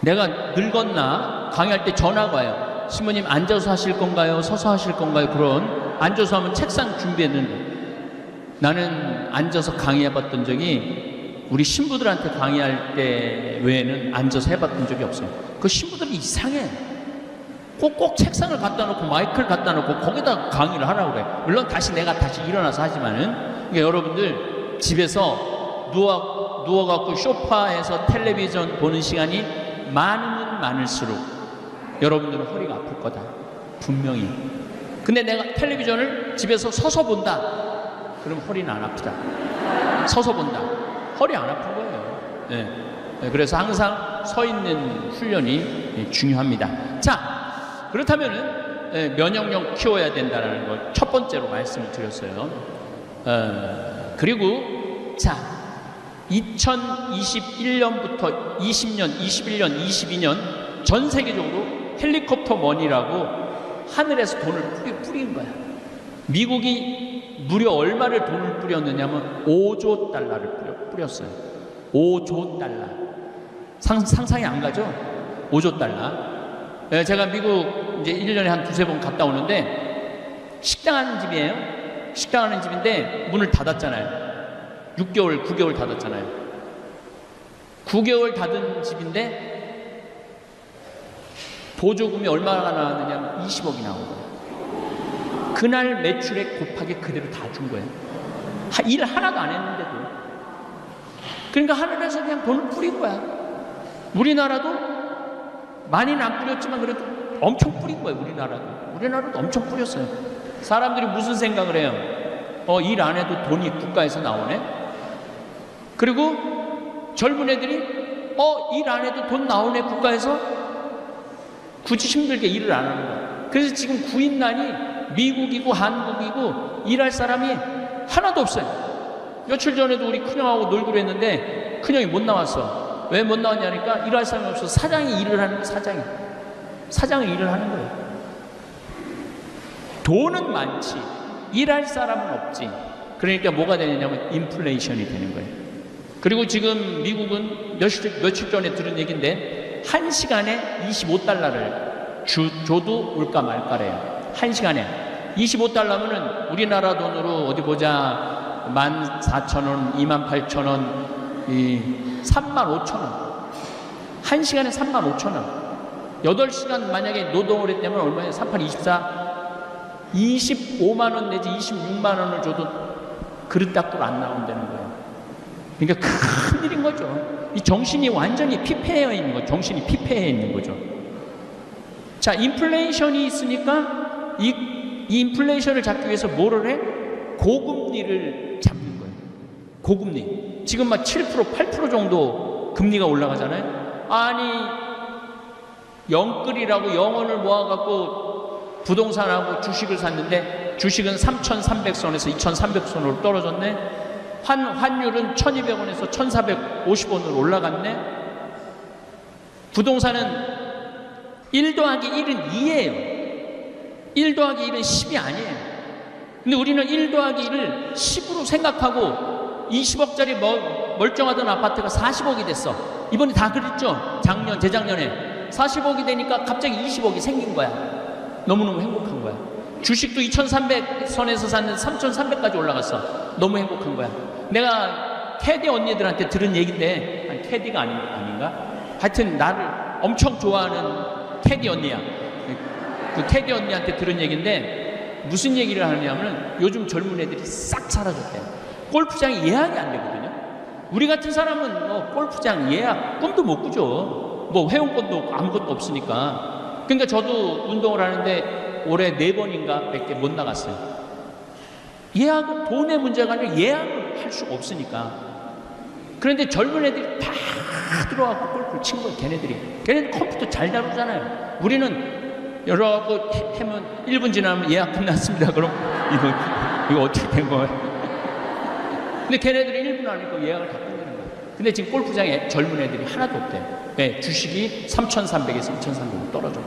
S1: 내가 늙었나? 강의할 때 전화가 와요. 신부님 앉아서 하실 건가요? 서서 하실 건가요? 그런, 앉아서 하면 책상 준비했는데, 나는 앉아서 강의해봤던 적이 우리 신부들한테 강의할 때 외에는 앉아서 해봤던 적이 없어요. 그 신부들이 이상해. 꼭 책상을 갖다 놓고 마이크를 갖다 놓고 거기다 강의를 하라고 그래. 물론 내가 다시 일어나서 하지만은, 그러니까 여러분들 집에서 누워갖고 소파에서 텔레비전 보는 시간이 많으면 많을수록 여러분들은 허리가 아플 거다. 분명히. 근데 내가 텔레비전을 집에서 서서 본다. 그럼 허리는 안 아프다. 서서 본다. 허리 안 아픈 거예요. 네. 그래서 항상 서 있는 훈련이 중요합니다. 자, 그렇다면은 면역력 키워야 된다는 걸 첫 번째로 말씀을 드렸어요. 그리고 자, 2021년부터 20년, 21년, 22년 전 세계적으로 헬리콥터 머니라고 하늘에서 돈을 뿌린 거야. 미국이 무려 얼마를 돈을 뿌렸느냐면 5조 달러를 뿌렸어요. 5조 달러. 상상이 안 가죠? 5조 달러. 제가 미국 이제 1년에 한 두세 번 갔다 오는데 식당 하는 집이에요. 식당 하는 집인데 문을 닫았잖아요. 6개월, 9개월 닫았잖아요. 9개월 닫은 집인데 보조금이 얼마나 나왔느냐면 20억이 나온 거예요. 그날 매출액 곱하기 그대로 다 준 거예요. 일 하나도 안 했는데도. 그러니까 하늘에서 그냥 돈을 뿌린 거야. 우리나라도 많이는 안 뿌렸지만 그래도 엄청 뿌린 거예요. 우리나라도 엄청 뿌렸어요. 사람들이 무슨 생각을 해요? 일 안 해도 돈이 국가에서 나오네? 그리고 젊은 애들이 일 안 해도 돈 나오네 국가에서? 굳이 힘들게 일을 안 하는 거야. 그래서 지금 구인난이 미국이고 한국이고 일할 사람이 하나도 없어요. 며칠 전에도 우리 큰형하고 놀기로 했는데 큰형이 못 나왔어. 왜 못 나왔냐니까 일할 사람이 없어서 사장이 일을 하는 거예요. 사장이 일을 하는 거예요. 돈은 많지 일할 사람은 없지. 그러니까 뭐가 되느냐면 인플레이션이 되는 거예요. 그리고 지금 미국은 며칠 전에 들은 얘기인데 1시간에 25달러를 줘도 올까 말까래요. 1시간에 25달러면은 우리나라 돈으로 어디 보자 14,000원, 28,000원, 35,000원. 1시간에 35,000원. 8시간 만약에 노동을 했다면 얼마예요? 38, 24, 25만원 내지 26만원을 줘도 그릇 닦고 안 나온다는 거예요. 그러니까 큰 일인 거죠. 이 정신이 완전히 피폐해 있는 거죠. 정신이 피폐해 있는 거죠. 자, 인플레이션이 있으니까 이 인플레이션을 잡기 위해서 뭐를 해? 고금리를 잡는 거예요. 고금리. 지금 막 7%, 8% 정도 금리가 올라가잖아요. 아니, 영끌이라고 영원을 모아갖고 부동산하고 주식을 샀는데 주식은 3,300선에서 2,300선으로 떨어졌네. 환율은 1,200원에서 1,450원으로 올라갔네. 부동산은 1 더하기 1은 2예요. 1 더하기 1은 10이 아니에요. 근데 우리는 1 더하기 1을 10으로 생각하고 20억짜리 멀쩡하던 아파트가 40억이 됐어. 이번에 다 그랬죠? 작년, 재작년에. 40억이 되니까 갑자기 20억이 생긴 거야. 너무너무 행복한 거야. 주식도 2,300선에서 샀는데 3,300까지 올라갔어. 너무 행복한 거야. 내가 캐디 언니들한테 들은 얘기인데, 아니, 캐디가 아닌가? 하여튼 나를 엄청 좋아하는 캐디 언니야. 그 테디 언니한테 들은 얘기인데 무슨 얘기를 하냐면 요즘 젊은 애들이 싹 사라졌대. 골프장이 예약이 안 되거든요. 우리 같은 사람은 뭐 골프장 예약 꿈도 못 꾸죠. 뭐 회원권도 아무것도 없으니까. 그러니까 저도 운동을 하는데 올해 4번인가 밖에 못 나갔어요. 예약은 돈의 문제가 아니라 예약을 할 수가 없으니까. 그런데 젊은 애들이 다 들어와서 골프를 친 거예요. 걔네들 컴퓨터 잘 다루잖아요. 우리는 여러 거 하면 1분 지나면 예약 끝났습니다. 그럼 이거 어떻게 된 거예요? 근데 걔네들이 1분 안에 예약을 다 끝내는 거예요. 근데 지금 골프장에 젊은 애들이 하나도 없대요. 네, 주식이 3,300에서 2,300으로 떨어져.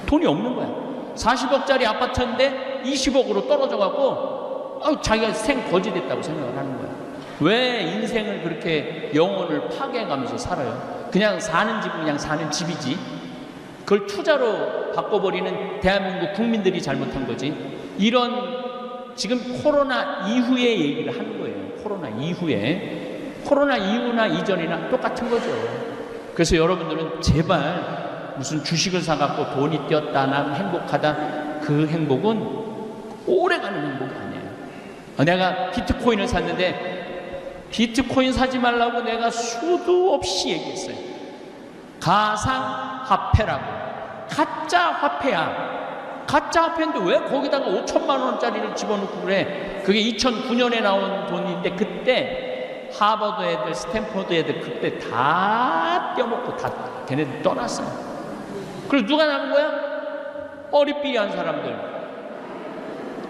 S1: 돈이 없는 거야. 40억짜리 아파트인데 20억으로 떨어져 갖고 자기가 생거지됐다고 생각을 하는 거야. 왜 인생을 그렇게 영혼을 파괴해가면서 살아요? 그냥 사는 집은 그냥 사는 집이지. 그걸 투자로 바꿔버리는 대한민국 국민들이 잘못한 거지. 이런 지금 코로나 이후의 얘기를 하는 거예요. 코로나 이후에. 코로나 이후나 이전이나 똑같은 거죠. 그래서 여러분들은 제발 무슨 주식을 사갖고 돈이 뛰었다, 난 행복하다. 그 행복은 오래가는 행복이 아니에요. 내가 비트코인을 샀는데 비트코인 사지 말라고 내가 수도 없이 얘기했어요. 가상화폐라고. 가짜 화폐야. 가짜 화폐인데 왜 거기다가 5천만 원짜리를 집어넣고 그래? 그게 2009년에 나온 돈인데 그때 하버드 애들, 스탠포드 애들 그때 다 떼어먹고 다 걔네들 떠났어요. 그리고 누가 남은 거야? 어리삐리한 사람들.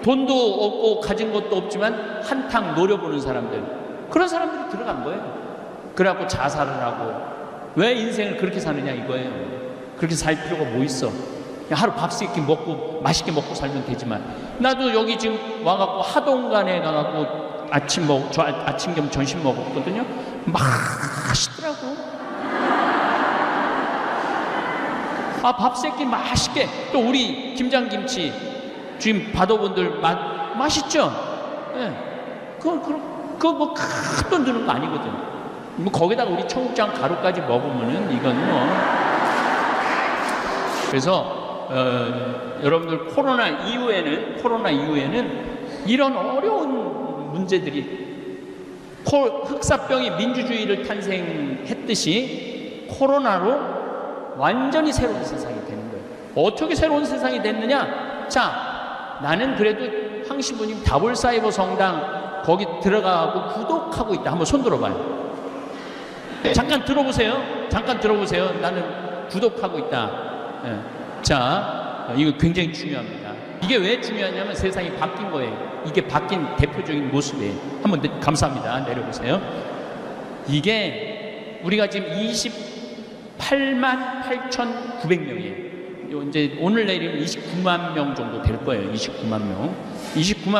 S1: 돈도 없고 가진 것도 없지만 한탕 노려보는 사람들. 그런 사람들이 들어간 거예요. 그래갖고 자살을 하고. 왜 인생을 그렇게 사느냐 이거예요. 그렇게 살 필요가 뭐 있어. 그냥 하루 밥 세끼 먹고 맛있게 먹고 살면 되지만. 나도 여기 지금 와갖고 하동간에 가갖고 아침 겸 점심 먹었거든요. 맛있더라고. 밥 세끼 맛있게. 또 우리 김장김치 지금 받아본들 맛있죠? 예. 네. 그거 뭐 큰 돈 드는 거 아니거든. 뭐 거기다가 우리 청국장 가루까지 먹으면은 이건 뭐. 그래서 여러분들 코로나 이후에는 이런 어려운 문제들이 흑사병이 민주주의를 탄생했듯이 코로나로 완전히 새로운 세상이 되는 거예요. 어떻게 새로운 세상이 됐느냐? 자, 나는 그래도 황신부님 다볼사이버 성당 거기 들어가고 구독하고 있다. 한번 손 들어봐요. 잠깐 들어보세요. 나는 구독하고 있다. 예. 자, 이거 굉장히 중요합니다. 이게 왜 중요하냐면 세상이 바뀐 거예요. 이게 바뀐 대표적인 모습이에요. 한번 감사합니다. 내려보세요. 이게 우리가 지금 28만 8,900명이에요. 이제 오늘 내일이면 29만 명 정도 될 거예요. 29만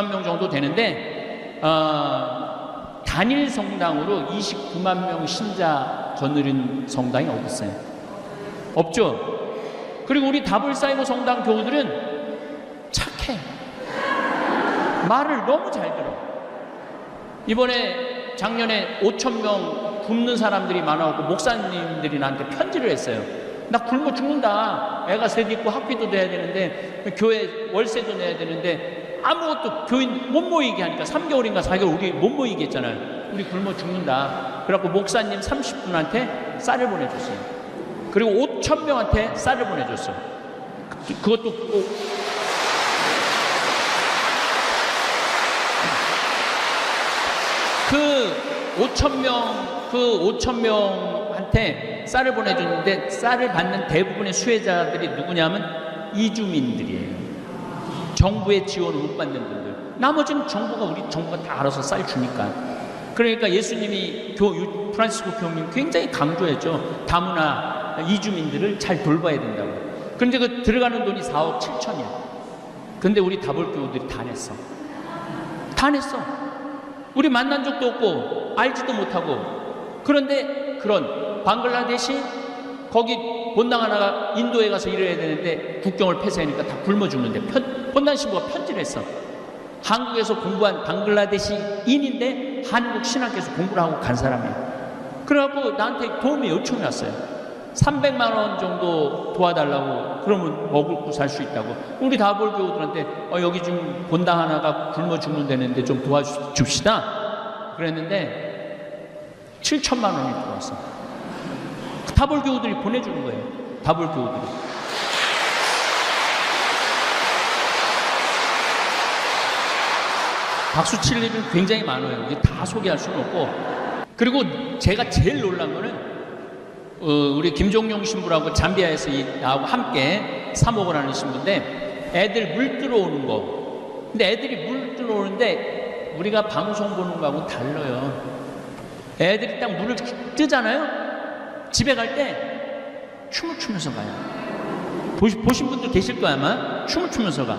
S1: 명 정도 되는데 단일 성당으로 29만 명 신자 거느린 성당이 어디 있어요? 없죠? 그리고 우리 다볼사이버 성당 교우들은 착해. 말을 너무 잘 들어. 이번에 작년에 5,000명 굶는 사람들이 많아갖고 목사님들이 나한테 편지를 했어요. 나 굶어 죽는다. 애가 셋 있고 학비도 내야 되는데 교회 월세도 내야 되는데 아무것도 교인 못 모이게 하니까 3개월인가 4개월 우리 못 모이게 했잖아요. 우리 굶어 죽는다. 그래갖고 목사님 30분한테 쌀을 보내줬어요. 그리고 5,000명한테 쌀을 보내줬어. 그것도 꼭 그 5,000명한테 쌀을 보내줬는데 쌀을 받는 대부분의 수혜자들이 누구냐면 이주민들이에요. 정부의 지원을 못 받는 분들. 나머지는 우리 정부가 다 알아서 쌀 주니까. 그러니까 예수님이 프란시스코 교우님 굉장히 강조했죠. 다문화 이주민들을 잘 돌봐야 된다고. 그런데 그 들어가는 돈이 4억 7천이야. 근데 우리 다볼 교우들이 다 냈어. 우리 만난 적도 없고 알지도 못하고. 그런데 그런 방글라데시 거기 본당 하나가 인도에 가서 일해야 되는데 국경을 폐쇄하니까 다 굶어 죽는데 본당 신부가 편지를 했어. 한국에서 공부한 방글라데시인인데 한국 신학교에서 공부를 하고 간 사람이에요. 그래갖고 나한테 도움이 요청이 왔어요. 300만 원 정도 도와달라고 그러면 먹고 살 수 있다고. 우리 다볼 교우들한테 여기 좀 본당 하나가 굶어 죽는다는데 좀 도와줍시다 그랬는데 7천만 원이 들어왔어. 다볼 교우들이 보내주는 거예요. 다볼 교우들이. 박수 칠 일은 굉장히 많아요. 이게 다 소개할 수는 없고. 그리고 제가 제일 놀란 거는 우리 김종용 신부라고 잠비아에서 나하고 함께 사목을 하는 신부인데 애들 물 들어오는 거. 근데 애들이 물 들어오는데 우리가 방송 보는 거하고 달라요. 애들이 딱 물을 뜨잖아요. 집에 갈 때 춤을 추면서 가요. 보신 분들 계실 거야 아마. 춤을 추면서 가.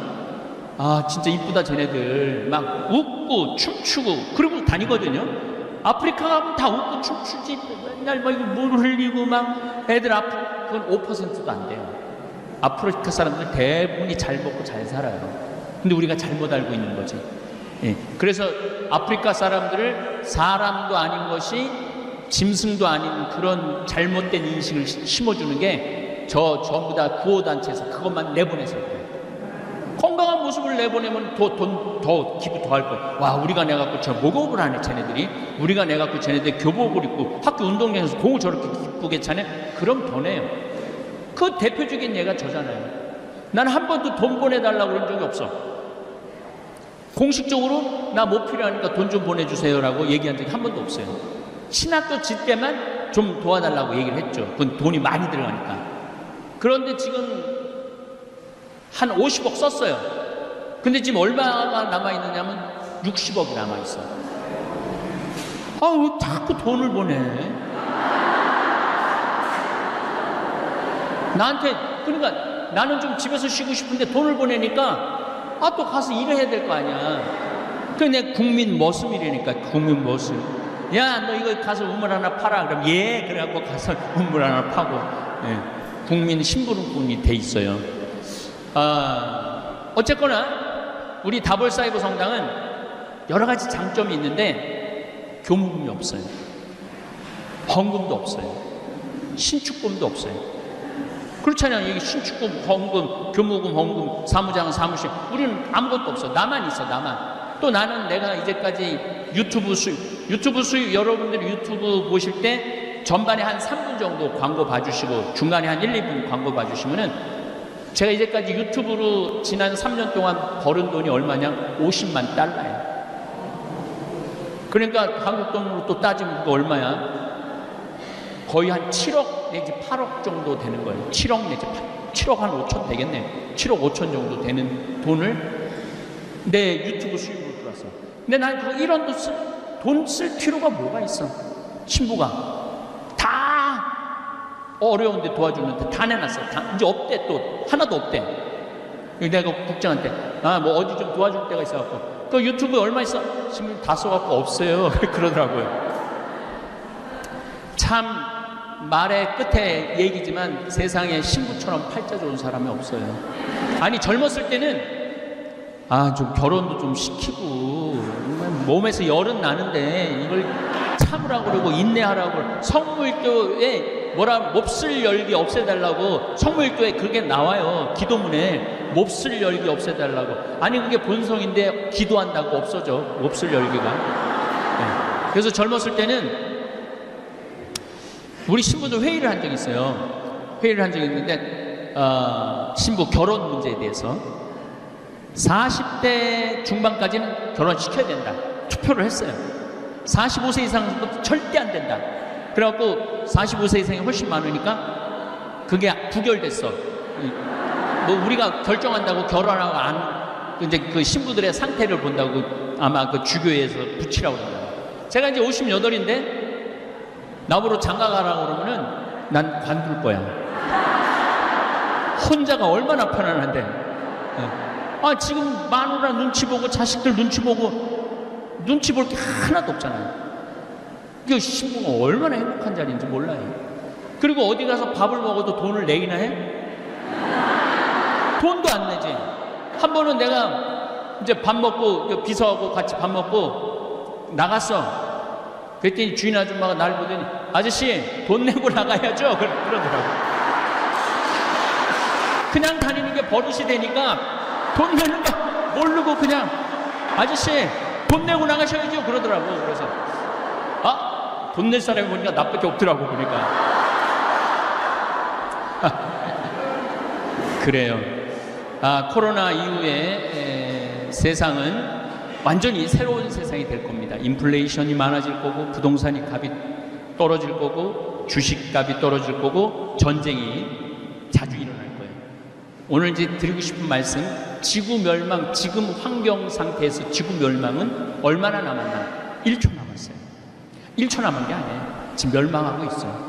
S1: 아 진짜 이쁘다 쟤네들. 막 웃고 춤추고 그러고 다니거든요. 아프리카 가면 다 웃고 춤추지. 맨날 막 물 흘리고 막 애들 그건 5%도 안 돼요. 아프리카 사람들 대부분이 잘 먹고 잘 살아요. 근데 우리가 잘못 알고 있는 거지. 예. 그래서 아프리카 사람들을 사람도 아닌 것이 짐승도 아닌 그런 잘못된 인식을 심어주는 게 전부 다 구호단체에서 그것만 내보내서 그래요. 건강한 모습을 내보내면 더 기부 더 할 거예요. 와, 우리가 내갖고 저 목욕을 하네, 쟤네들이. 우리가 내갖고 쟤네들 교복을 입고 학교 운동장에서 공을 저렇게 기쁘게 차네? 그럼 더 내요. 그 대표적인 예가 저잖아요. 난 한 번도 돈 보내달라고 그런 적이 없어. 공식적으로 나 뭐 필요하니까 돈 좀 보내주세요라고 얘기한 적이 한 번도 없어요. 신학교 질 때만 좀 도와달라고 얘기를 했죠. 그건 돈이 많이 들어가니까. 그런데 지금 한 50억 썼어요. 근데 지금 얼마가 남아있느냐면 60억이 남아있어. 왜 자꾸 돈을 보내? 나한테, 그러니까 나는 좀 집에서 쉬고 싶은데 돈을 보내니까 또 가서 일해야 될 거 아니야. 내 국민 머슴이라니까. 국민 머슴. 야, 너 이거 가서 우물 하나 팔아. 그럼 예, 그래갖고 가서 우물 하나 파고. 예. 국민 심부름꾼이 돼 있어요. 어쨌거나 우리 다볼사이버 성당은 여러 가지 장점이 있는데 교무금이 없어요. 헌금도 없어요. 신축금도 없어요. 그렇잖아요. 여기 신축금, 헌금, 교무금, 헌금, 사무장, 사무실. 우리는 아무것도 없어. 나만 있어, 나만. 또 나는 내가 이제까지 유튜브 수익, 여러분들이 유튜브 보실 때 전반에 한 3분 정도 광고 봐주시고 중간에 한 1, 2분 광고 봐주시면은 제가 이제까지 유튜브로 지난 3년 동안 벌은 돈이 얼마냐? 50만 달러예요. 그러니까 한국 돈으로 또 따지면 그거 얼마야? 거의 한 7억 내지 8억 정도 되는 거예요. 7억 내지 7억 한 5천 되겠네. 7억 5천 정도 되는 돈을 내 유튜브 수익으로 들었어. 근데 난 그거 1원도 돈 쓸 필요가 뭐가 있어? 신부가 다 어려운데 도와주는데 다 내놨어. 이제 없대. 또 하나도 없대. 내가 국장한테 뭐 어디 좀 도와줄 데가 있어갖고 그 유튜브에 얼마 있어? 신문 다 써갖고 없어요. 그러더라고요. 참 말의 끝에 얘기지만 세상에 신부처럼 팔자 좋은 사람이 없어요. 아니 젊었을 때는 좀 결혼도 좀 시키고 몸에서 열은 나는데 이걸 참으라고 그러고 인내하라고 성모일교에 몹쓸 열기 없애달라고 성모일교에 그게 나와요. 기도문에 몹쓸 열기 없애달라고. 아니 그게 본성인데 기도한다고 없어져 몹쓸 열기가. 네. 그래서 젊었을 때는 우리 신부도 회의를 한 적이 있어요. 회의를 한 적이 있는데 신부 결혼 문제에 대해서 40대 중반까지는 결혼시켜야 된다. 투표를 했어요. 45세 이상은 절대 안 된다. 그래갖고 45세 이상이 훨씬 많으니까 그게 부결됐어. 뭐 우리가 결정한다고 결혼하고 이제 그 신부들의 상태를 본다고 아마 그 주교회에서 붙이라고 그런다. 제가 이제 58인데 나보러 장가 가라고 그러면은 난 관둘 거야. 혼자가 얼마나 편안한데. 지금 마누라 눈치 보고 자식들 눈치 보고 눈치 볼 게 하나도 없잖아요. 그 신부가 얼마나 행복한 자리인지 몰라요. 그리고 어디 가서 밥을 먹어도 돈을 내기나 해? 돈도 안 내지. 한 번은 내가 이제 밥 먹고 비서하고 같이 밥 먹고 나갔어. 그랬더니 주인 아줌마가 날 보더니 아저씨 돈 내고 나가야죠. 그러더라고. 그냥 다니는 게 버릇이 되니까 돈 내는 거 모르고 그냥 아저씨 돈 내고 나가셔야죠 그러더라고. 그래서 돈 낼 사람이 보니까 나밖에 없더라고 보니까. 그래요. 코로나 이후에 세상은 완전히 새로운 세상이 될 겁니다. 인플레이션이 많아질 거고 부동산이 값이 떨어질 거고 주식값이 떨어질 거고 전쟁이 자주 일어날 거예요. 오늘 이제 드리고 싶은 말씀, 지구 멸망, 지금 환경 상태에서 지구 멸망은 얼마나 남았나? 1초 남았어요. 1초 남은 게 아니에요. 지금 멸망하고 있어요.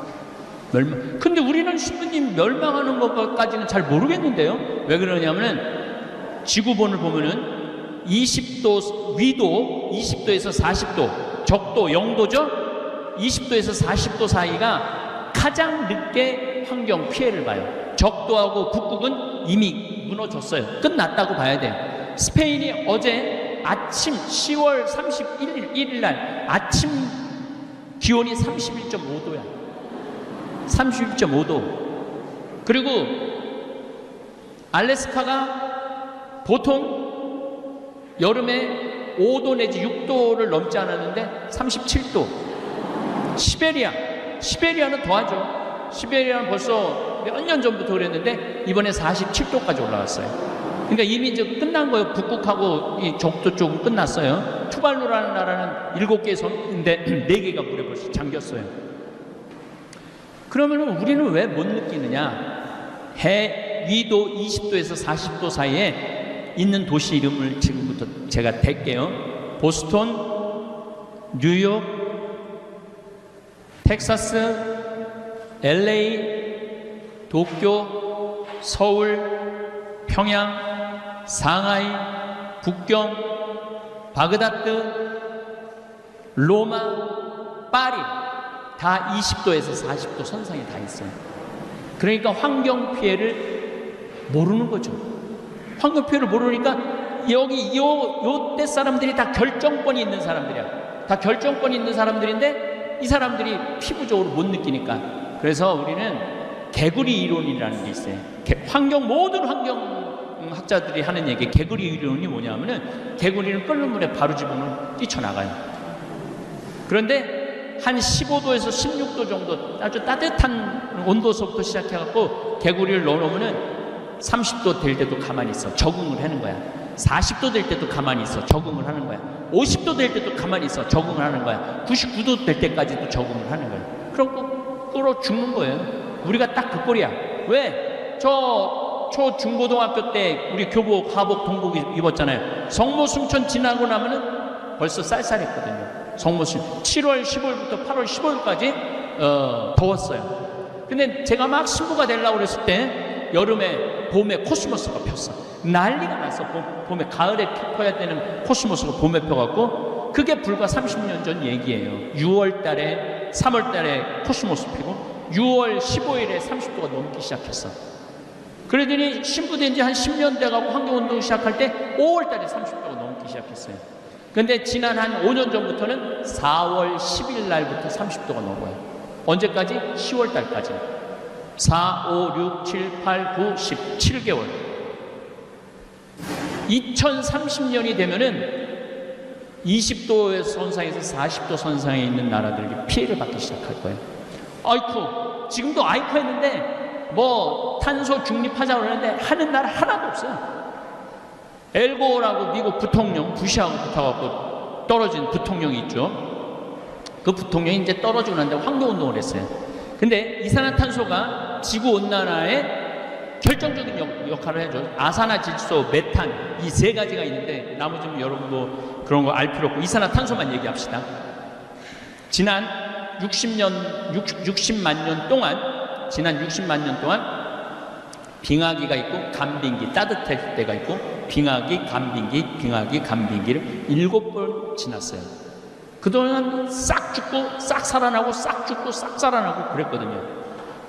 S1: 근데 우리는 신부님 멸망하는 것까지는 잘 모르겠는데요. 왜 그러냐면은 지구본을 보면은 20도 위도 20도에서 40도, 적도 0도죠. 20도에서 40도 사이가 가장 늦게 환경 피해를 봐요. 적도하고 북극은 이미 무너졌어요. 끝났다고 봐야 돼요. 스페인이 어제 아침 10월 31일 날 아침 기온이 31.5도야. 31.5도. 그리고 알래스카가 보통 여름에 5도 내지 6도를 넘지 않았는데 37도. 시베리아는 더하죠. 시베리아는 벌써 몇 년 전부터 그랬는데 이번에 47도까지 올라갔어요. 그러니까 이미 이제 끝난 거예요. 북극하고 이 적도 쪽은 끝났어요. 투발루라는 나라는 7개의 섬인데 4개가 물에 벌써 잠겼어요. 그러면 우리는 왜 못 느끼느냐? 해 위도 20도에서 40도 사이에 있는 도시 이름을 지금부터 제가 댈게요. 보스턴, 뉴욕, 텍사스, LA, 도쿄, 서울, 평양, 상하이, 북경, 바그다드, 로마, 파리 다 20도에서 40도 선상에 다 있어요. 그러니까 환경 피해를 모르는 거죠. 환경 피해를 모르니까 여기 요때 사람들이 다 결정권이 있는 사람들이야. 다 결정권이 있는 사람들인데 이 사람들이 피부적으로 못 느끼니까. 그래서 우리는 개구리 이론이라는 게 있어요. 모든 환경학자들이 하는 얘기, 개구리 이론이 뭐냐면은 개구리는 끓는 물에 바로 집어넣으면 뛰쳐나가요. 그런데 한 15도에서 16도 정도 아주 따뜻한 온도서부터 시작해갖고 개구리를 넣어놓으면은 30도 될 때도 가만히 있어. 적응을 하는 거야. 40도 될 때도 가만히 있어. 적응을 하는 거야. 50도 될 때도 가만히 있어. 적응을 하는 거야. 99도 될 때까지도 적응을 하는 거야. 그럼 끓어 죽는 거예요. 우리가 딱 그 꼴이야. 왜? 중고등학교 때 우리 교복, 하복, 동복 입었잖아요. 성모 순천 지나고 나면은 벌써 쌀쌀했거든요. 성모 순천 7월 15일부터 8월 15일까지 더웠어요. 근데 제가 막 신부가 되려고 그랬을 때 여름에 봄에 코스모스가 폈어. 난리가 났어. 봄에 가을에 펴야 되는 코스모스가 봄에 펴갖고 그게 불과 30년 전 얘기예요. 6월 달에 3월 달에 코스모스 피고 6월 15일에 30도가 넘기 시작했어. 그러더니 신부된 지 한 10년 돼가고 환경운동 시작할 때 5월 달에 30도가 넘기 시작했어요. 근데 지난 한 5년 전부터는 4월 10일 날부터 30도가 넘어요. 언제까지? 10월 달까지. 4, 5, 6, 7, 8, 9, 10, 7개월. 2030년이 되면은 20도의 선상에서 40도 선상에 있는 나라들이 피해를 받기 시작할 거예요. 아이쿠, 지금도 아이쿠 했는데 뭐 탄소 중립하자고 그러는데 하는 나라 하나도 없어요. 엘고라고 미국 부통령, 부시하고 붙어갖고 떨어진 부통령이 있죠. 그 부통령이 이제 떨어지고 난 다음에 환경운동을 했어요. 근데 이산화탄소가 지구온난화에 결정적인 역할을 해줘. 아산화질소, 메탄 이 세 가지가 있는데 나머지는 여러분 뭐 그런 거 알 필요 없고 이산화탄소만 얘기합시다. 지난 60만 년 동안 빙하기가 있고 간빙기, 따뜻할 때가 있고 빙하기, 간빙기를 7번 지났어요. 그동안 싹 죽고 싹 살아나고 싹 죽고 싹 살아나고 그랬거든요.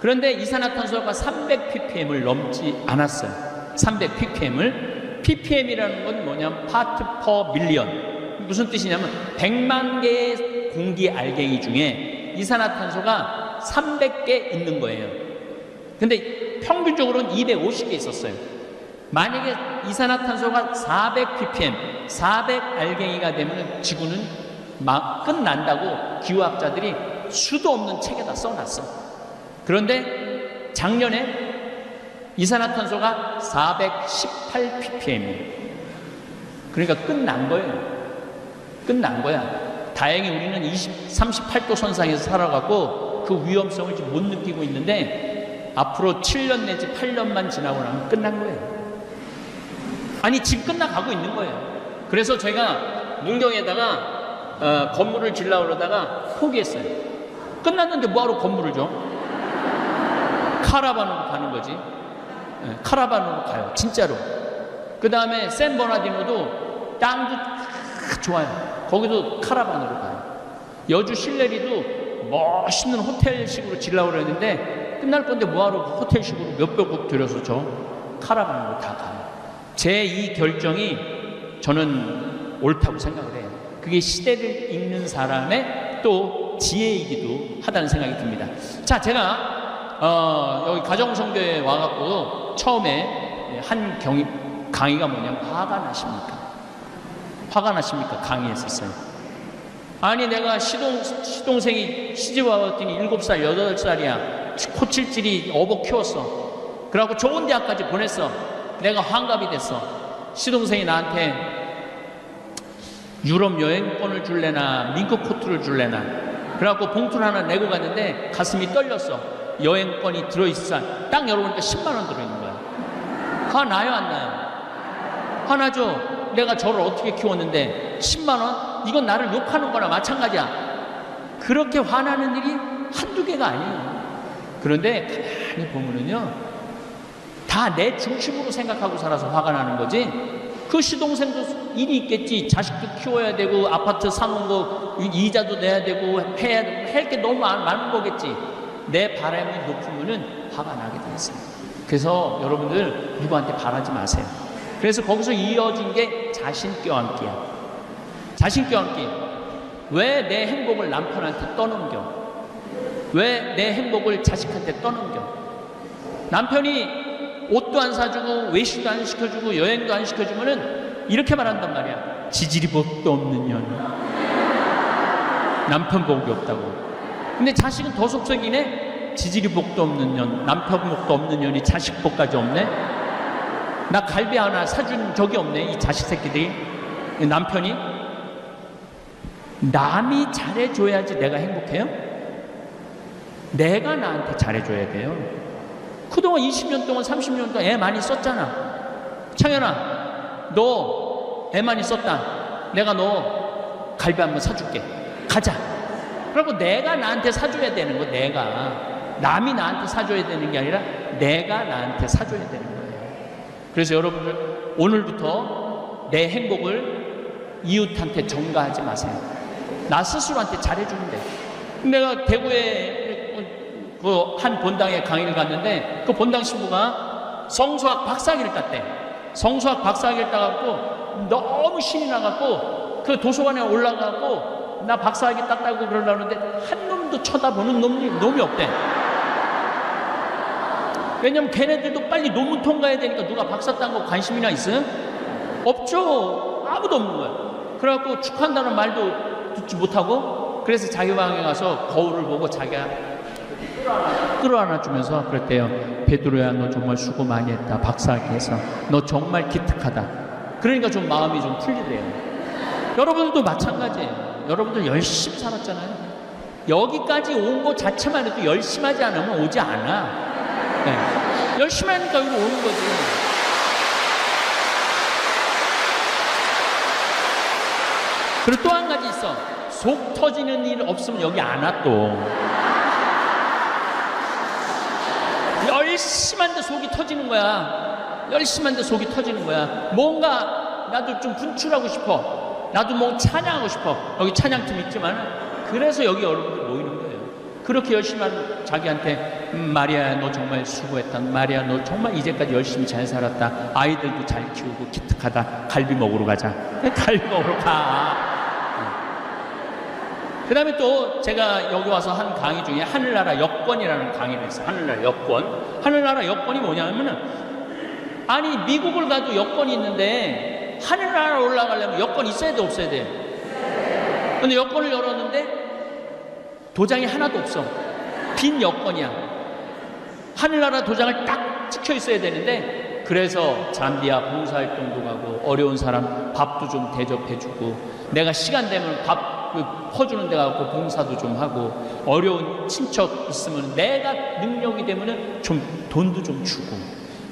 S1: 그런데 이산화탄소가 300ppm을 넘지 않았어요. 300ppm이라는 건 뭐냐면 파트 퍼 밀리언. 무슨 뜻이냐면 100만 개의 공기 알갱이 중에 이산화탄소가 300개 있는 거예요. 근데 평균적으로는 250개 있었어요. 만약에 이산화탄소가 400 ppm, 400 알갱이가 되면 지구는 막 끝난다고 기후학자들이 수도 없는 책에다 써놨어. 그런데 작년에 이산화탄소가 418 ppm이에요. 그러니까 끝난 거예요. 끝난 거야. 다행히 우리는 38도 선상에서 살아갖고 그 위험성을 지금 못 느끼고 있는데 앞으로 7년 내지 8년만 지나고 나면 끝난 거예요. 아니 지금 끝나가고 있는 거예요. 그래서 제가 문경에다가 건물을 지으려고 그러다가 포기했어요. 끝났는데 뭐하러 건물을 줘? 카라반으로 가는 거지. 카라반으로 가요. 진짜로. 그 다음에 샌버나디노도 땅도 좋아요. 거기도 카라반으로 가요. 여주 실내리도 멋있는 호텔식으로 지으려고 그랬는데 끝날 건데 뭐하러 호텔식으로 몇백억 들여서 저 카라반으로 다 가요. 제 이 결정이 저는 옳다고 생각을 해요. 그게 시대를 읽는 사람의 또 지혜이기도 하다는 생각이 듭니다. 자, 제가 여기 가정성교에 와갖고 처음에 한 강의가 뭐냐면 화가 나십니까? 화가 나십니까? 강의했었어요. 아니 내가 시동생이 시집 와봤더니 7살, 8살이야. 코칠질이 어복 키웠어. 그래갖고 좋은 대학까지 보냈어. 내가 환갑이 됐어. 시동생이 나한테 유럽 여행권을 줄래나 민크 코트를 줄래나. 그래갖고 봉투를 하나 내고 갔는데 가슴이 떨렸어. 여행권이 들어있어. 딱 열어보니까 10만 원 들어있는 거야. 화 나요 안 나요? 화나죠? 내가 저를 어떻게 키웠는데 10만 원? 이건 나를 욕하는 거나 마찬가지야. 그렇게 화나는 일이 한두 개가 아니에요. 그런데 가만히 보면은요, 다 내 중심으로 생각하고 살아서 화가 나는 거지. 그 시동생도 일이 있겠지. 자식도 키워야 되고 아파트 사놓은 거 이자도 내야 되고 해야 되고 할 게 너무 많은 거겠지. 내 바람이 높으면은 화가 나게 돼 있어요. 그래서 여러분들 누구한테 바라지 마세요. 그래서 거기서 이어진 게 자신 껴안기야. 자신 껴안기. 왜 내 행복을 남편한테 떠넘겨? 왜 내 행복을 자식한테 떠넘겨? 남편이 옷도 안 사주고 외식도 안 시켜주고 여행도 안 시켜주면은 이렇게 말한단 말이야. 지질이 복도 없는 년. 남편 복이 없다고. 근데 자식은 더 속썩이네. 지질이 복도 없는 년, 남편 복도 없는 년이 자식 복까지 없네. 나 갈비 하나 사준 적이 없네. 이 자식 새끼들이. 남편이 남이 잘해줘야지 내가 행복해요. 내가 나한테 잘해줘야 돼요. 그동안 20년 동안 30년 동안 애 많이 썼잖아. 창현아, 너 애 많이 썼다. 내가 너 갈비 한번 사줄게. 가자. 그리고 내가 나한테 사줘야 되는 거. 내가. 남이 나한테 사줘야 되는 게 아니라 내가 나한테 사줘야 되는 거예요. 그래서 여러분들 오늘부터 내 행복을 이웃한테 전가하지 마세요. 나 스스로한테 잘해주면 돼. 내가 대구에 그 한 본당에 강의를 갔는데 그 본당 신부가 성수학 박사학위를 땄대. 성수학 박사학위를 따갖고 너무 신이 나갖고 그 도서관에 올라가고 나 박사학위 땄다고 그러려는데 한 놈도 쳐다보는 놈이 없대. 왜냐면 걔네들도 빨리 논문 통과해야 되니까 누가 박사 딴 거 관심이나 있어요? 없죠. 아무도 없는 거야. 그래갖고 축하한다는 말도 듣지 못하고 그래서 자기 방에 가서 거울을 보고 자기가 끌어안아 주면서 그랬대요. 베드로야, 너 정말 수고 많이 했다. 박사학위 해서 너 정말 기특하다. 그러니까 좀 마음이 좀 풀리더래요. 여러분들도 마찬가지예요. 여러분들 열심히 살았잖아요. 여기까지 온 거 자체만 해도 열심히 하지 않으면 오지 않아. 네. 열심히 하니까 여기 오는 거지. 그리고 또 한 가지 있어. 속 터지는 일 없으면 여기 안 와 또. 열심히 한데 속이 터지는 거야. 열심히 한데 속이 터지는 거야. 뭔가 나도 좀 분출하고 싶어. 나도 뭐 찬양하고 싶어. 여기 찬양팀 있지만 그래서 여기 여러분들 모이는 거예요. 그렇게 열심히 하는 자기한테 마리아야 너 정말 수고했다. 마리아 너 정말 이제까지 열심히 잘 살았다. 아이들도 잘 키우고 기특하다. 갈비 먹으러 가자. 갈비 먹으러 가. 그 다음에 또 제가 여기 와서 한 강의 중에 하늘나라 여권이라는 강의를 했어요. 하늘나라 여권. 하늘나라 여권이 뭐냐면은, 아니, 미국을 가도 여권이 있는데, 하늘나라 올라가려면 여권이 있어야 돼, 없어야 돼? 근데 여권을 열었는데, 도장이 하나도 없어. 빈 여권이야. 하늘나라 도장을 딱 찍혀 있어야 되는데, 그래서 잠비아 봉사활동도 가고, 어려운 사람 밥도 좀 대접해주고, 내가 시간 되면 밥 퍼주는 데 가고 봉사도 좀 하고, 어려운 친척 있으면 내가 능력이 되면은 좀 돈도 좀 주고.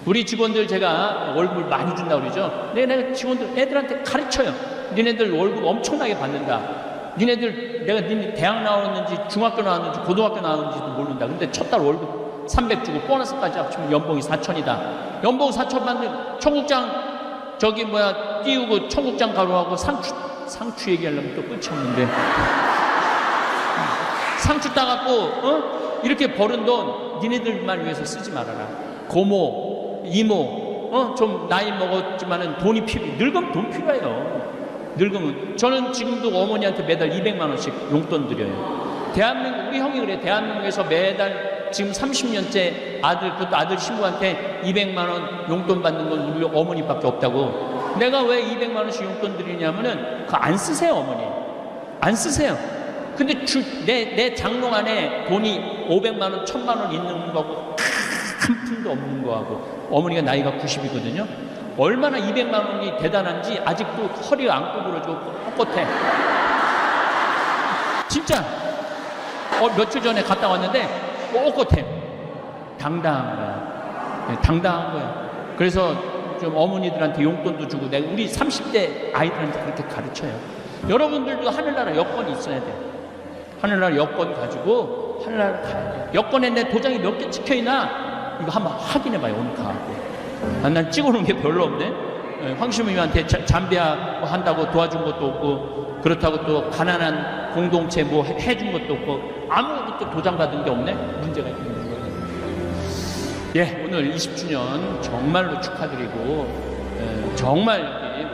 S1: 우리 직원들 제가 월급을 많이 준다고 그러죠. 내가 직원들 애들한테 가르쳐요. 니네들 월급 엄청나게 받는다. 니네들 내가 니네 대학 나왔는지 중학교 나왔는지 고등학교 나왔는지도 모른다. 근데 첫 달 월급 300 주고 보너스까지 합치면 연봉이 4천이다. 연봉 4천 받는 청국장 띄우고 청국장 가루하고 상추 얘기하려면 또 끝이 없는데, 상추 따갖고 이렇게 버는 돈 니네들만 위해서 쓰지 말아라. 고모, 이모, 좀 나이 먹었지만은 돈이 늙으면 돈 필요해요. 늙으면. 저는 지금도 어머니한테 매달 200만 원씩 용돈 드려요. 대한민국, 우리 형이 그래. 대한민국에서 매달 지금 30년째 그것도 아들 신부한테 200만 원 용돈 받는 건 우리 어머니밖에 없다고. 내가 왜 200만 원씩 용돈 드리냐면은 그거 안 쓰세요, 어머니. 안 쓰세요. 근데 내 장롱 안에 돈이 500만 원, 1000만 원 있는 거하고 한 푼도 없는 거하고, 어머니가 나이가 90이거든요. 얼마나 200만 원이 대단한지 아직도 허리가 안 구부러지고 꼿꼿해. 진짜. 며칠 전에 갔다 왔는데 꼿꼿해. 당당한 거야. 네, 당당한 거야. 그래서 좀 어머니들한테 용돈도 주고, 내가 우리 30대 아이들한테 그렇게 가르쳐요. 여러분들도 하늘나라 여권이 있어야 돼. 하늘나라 여권 가지고 하늘나라 가야 돼. 여권에 내 도장이 몇 개 찍혀있나 이거 한번 확인해봐요, 오늘 가고. 난 찍어놓은 게 별로 없네. 황시무님한테 잠비아 한다고 도와준 것도 없고, 그렇다고 또 가난한 공동체 뭐 해준 것도 없고, 아무것도 도장 받은 게 없네. 문제가 있는 거예요. 예, 오늘 20주년 정말로 축하드리고, 정말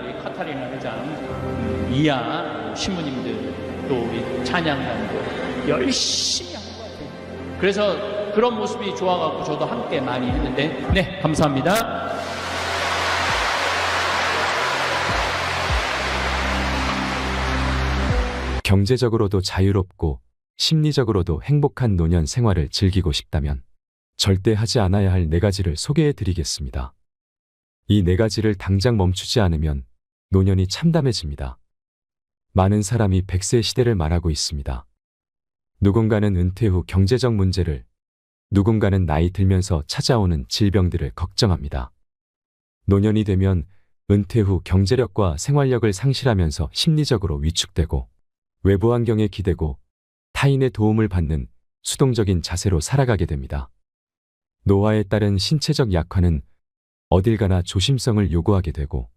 S1: 우리 카타리나 회장, 이하 신부님들, 또 우리 찬양단도 열심히 한 것 같아요. 그래서 그런 모습이 좋아갖고 저도 함께 많이 했는데, 네, 감사합니다.
S2: 경제적으로도 자유롭고 심리적으로도 행복한 노년 생활을 즐기고 싶다면 절대 하지 않아야 할 4가지를 소개해 드리겠습니다. 이 4가지를 당장 멈추지 않으면 노년이 참담해집니다. 많은 사람이 100세 시대를 말하고 있습니다. 누군가는 은퇴 후 경제적 문제를, 누군가는 나이 들면서 찾아오는 질병들을 걱정합니다. 노년이 되면 은퇴 후 경제력과 생활력을 상실하면서 심리적으로 위축되고, 외부 환경에 기대고 타인의 도움을 받는 수동적인 자세로 살아가게 됩니다. 노화에 따른 신체적 약화는 어딜 가나 조심성을 요구하게 되고,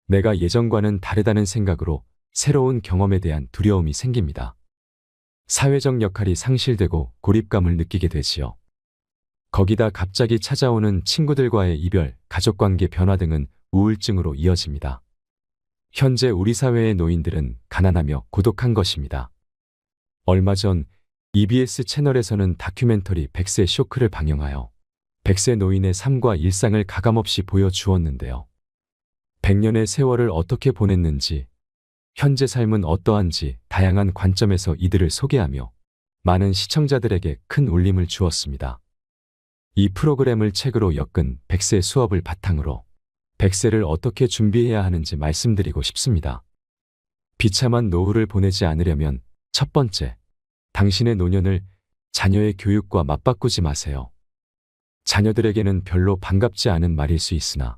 S2: 내가 예전과는 다르다는 생각으로 새로운 경험에 대한 두려움이 생깁니다. 사회적 역할이 상실되고 고립감을 느끼게 되지요. 거기다 갑자기 찾아오는 친구들과의 이별, 가족관계 변화 등은 우울증으로 이어집니다. 현재 우리 사회의 노인들은 가난하며 고독한 것입니다. 얼마 전 EBS 채널에서는 다큐멘터리 100세 쇼크를 방영하여 100세 노인의 삶과 일상을 가감없이 보여주었는데요. 100년의 세월을 어떻게 보냈는지, 현재 삶은 어떠한지 다양한 관점에서 이들을 소개하며 많은 시청자들에게 큰 울림을 주었습니다. 이 프로그램을 책으로 엮은 100세 수업을 바탕으로 100세를 어떻게 준비해야 하는지 말씀드리고 싶습니다. 비참한 노후를 보내지 않으려면 첫 번째, 당신의 노년을 자녀의 교육과 맞바꾸지 마세요. 자녀들에게는 별로 반갑지 않은 말일 수 있으나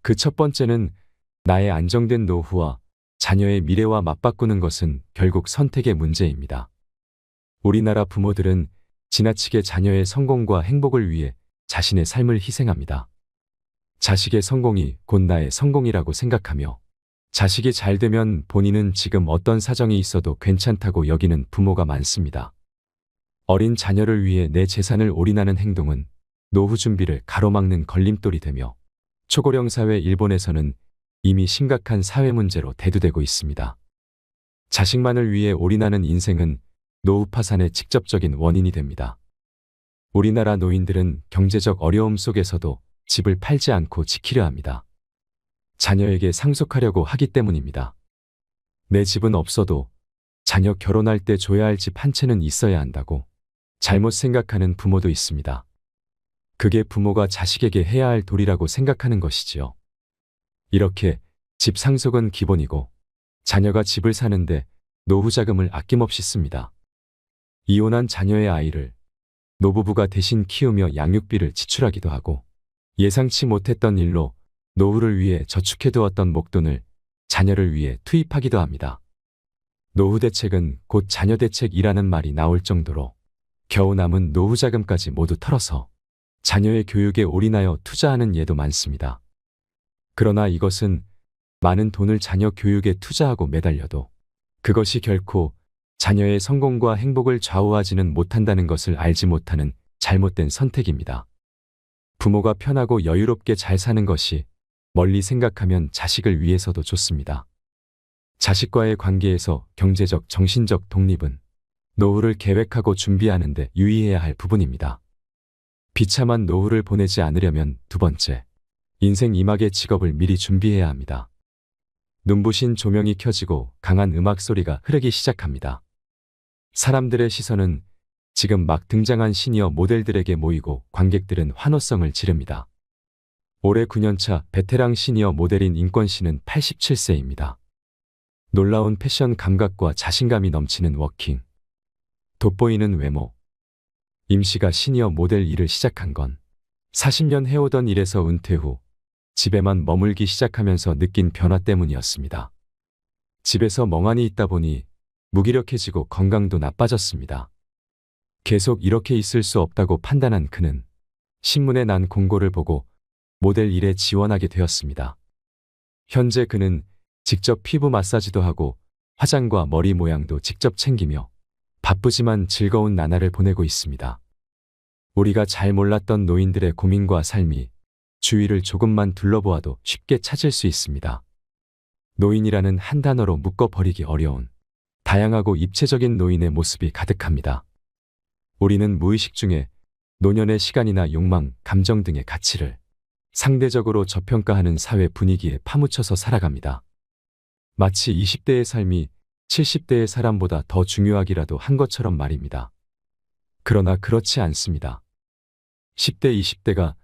S2: 그 첫 번째는 나의 안정된 노후와 자녀의 미래와 맞바꾸는 것은 결국 선택의 문제입니다. 우리나라 부모들은 지나치게 자녀의 성공과 행복을 위해 자신의 삶을 희생합니다. 자식의 성공이 곧 나의 성공이라고 생각하며 자식이 잘 되면 본인은 지금 어떤 사정이 있어도 괜찮다고 여기는 부모가 많습니다. 어린 자녀를 위해 내 재산을 올인하는 행동은 노후 준비를 가로막는 걸림돌이 되며 초고령 사회 일본에서는 이미 심각한 사회 문제로 대두되고 있습니다. 자식만을 위해 올인하는 인생은 노후 파산의 직접적인 원인이 됩니다. 우리나라 노인들은 경제적 어려움 속에서도 집을 팔지 않고 지키려 합니다. 자녀에게 상속하려고 하기 때문입니다. 내 집은 없어도 자녀 결혼할 때 줘야 할 집 한 채는 있어야 한다고 잘못 생각하는 부모도 있습니다. 그게 부모가 자식에게 해야 할 도리라고 생각하는 것이지요. 이렇게 집 상속은 기본이고 자녀가 집을 사는데 노후 자금을 아낌없이 씁니다. 이혼한 자녀의 아이를 노부부가 대신 키우며 양육비를 지출하기도 하고 예상치 못했던 일로 노후를 위해 저축해두었던 목돈을 자녀를 위해 투입하기도 합니다. 노후 대책은 곧 자녀 대책이라는 말이 나올 정도로 겨우 남은 노후 자금까지 모두 털어서 자녀의 교육에 올인하여 투자하는 예도 많습니다. 그러나 이것은 많은 돈을 자녀 교육에 투자하고 매달려도 그것이 결코 자녀의 성공과 행복을 좌우하지는 못한다는 것을 알지 못하는 잘못된 선택입니다. 부모가 편하고 여유롭게 잘 사는 것이 멀리 생각하면 자식을 위해서도 좋습니다. 자식과의 관계에서 경제적, 정신적 독립은 노후를 계획하고 준비하는 데 유의해야 할 부분입니다. 비참한 노후를 보내지 않으려면 두 번째, 인생 이막의 직업을 미리 준비해야 합니다. 눈부신 조명이 켜지고 강한 음악 소리가 흐르기 시작합니다. 사람들의 시선은 지금 막 등장한 시니어 모델들에게 모이고 관객들은 환호성을 지릅니다. 올해 9년차 베테랑 시니어 모델인 인권 씨는 87세입니다. 놀라운 패션 감각과 자신감이 넘치는 워킹, 돋보이는 외모. 임 씨가 시니어 모델 일을 시작한 건 40년 해오던 일에서 은퇴 후 집에만 머물기 시작하면서 느낀 변화 때문이었습니다. 집에서 멍하니 있다 보니 무기력해지고 건강도 나빠졌습니다. 계속 이렇게 있을 수 없다고 판단한 그는 신문에 난 공고를 보고 모델 일에 지원하게 되었습니다. 현재 그는 직접 피부 마사지도 하고 화장과 머리 모양도 직접 챙기며 바쁘지만 즐거운 나날을 보내고 있습니다. 우리가 잘 몰랐던 노인들의 고민과 삶이 주위를 조금만 둘러보아도 쉽게 찾을 수 있습니다. 노인이라는 한 단어로 묶어버리기 어려운 다양하고 입체적인 노인의 모습이 가득합니다. 우리는 무의식 중에 노년의 시간이나 욕망, 감정 등의 가치를 상대적으로 저평가하는 사회 분위기에 파묻혀서 살아갑니다. 마치 20대의 삶이 70대의 사람보다 더 중요하기라도 한 것처럼 말입니다. 그러나 그렇지 않습니다. 10대, 20대가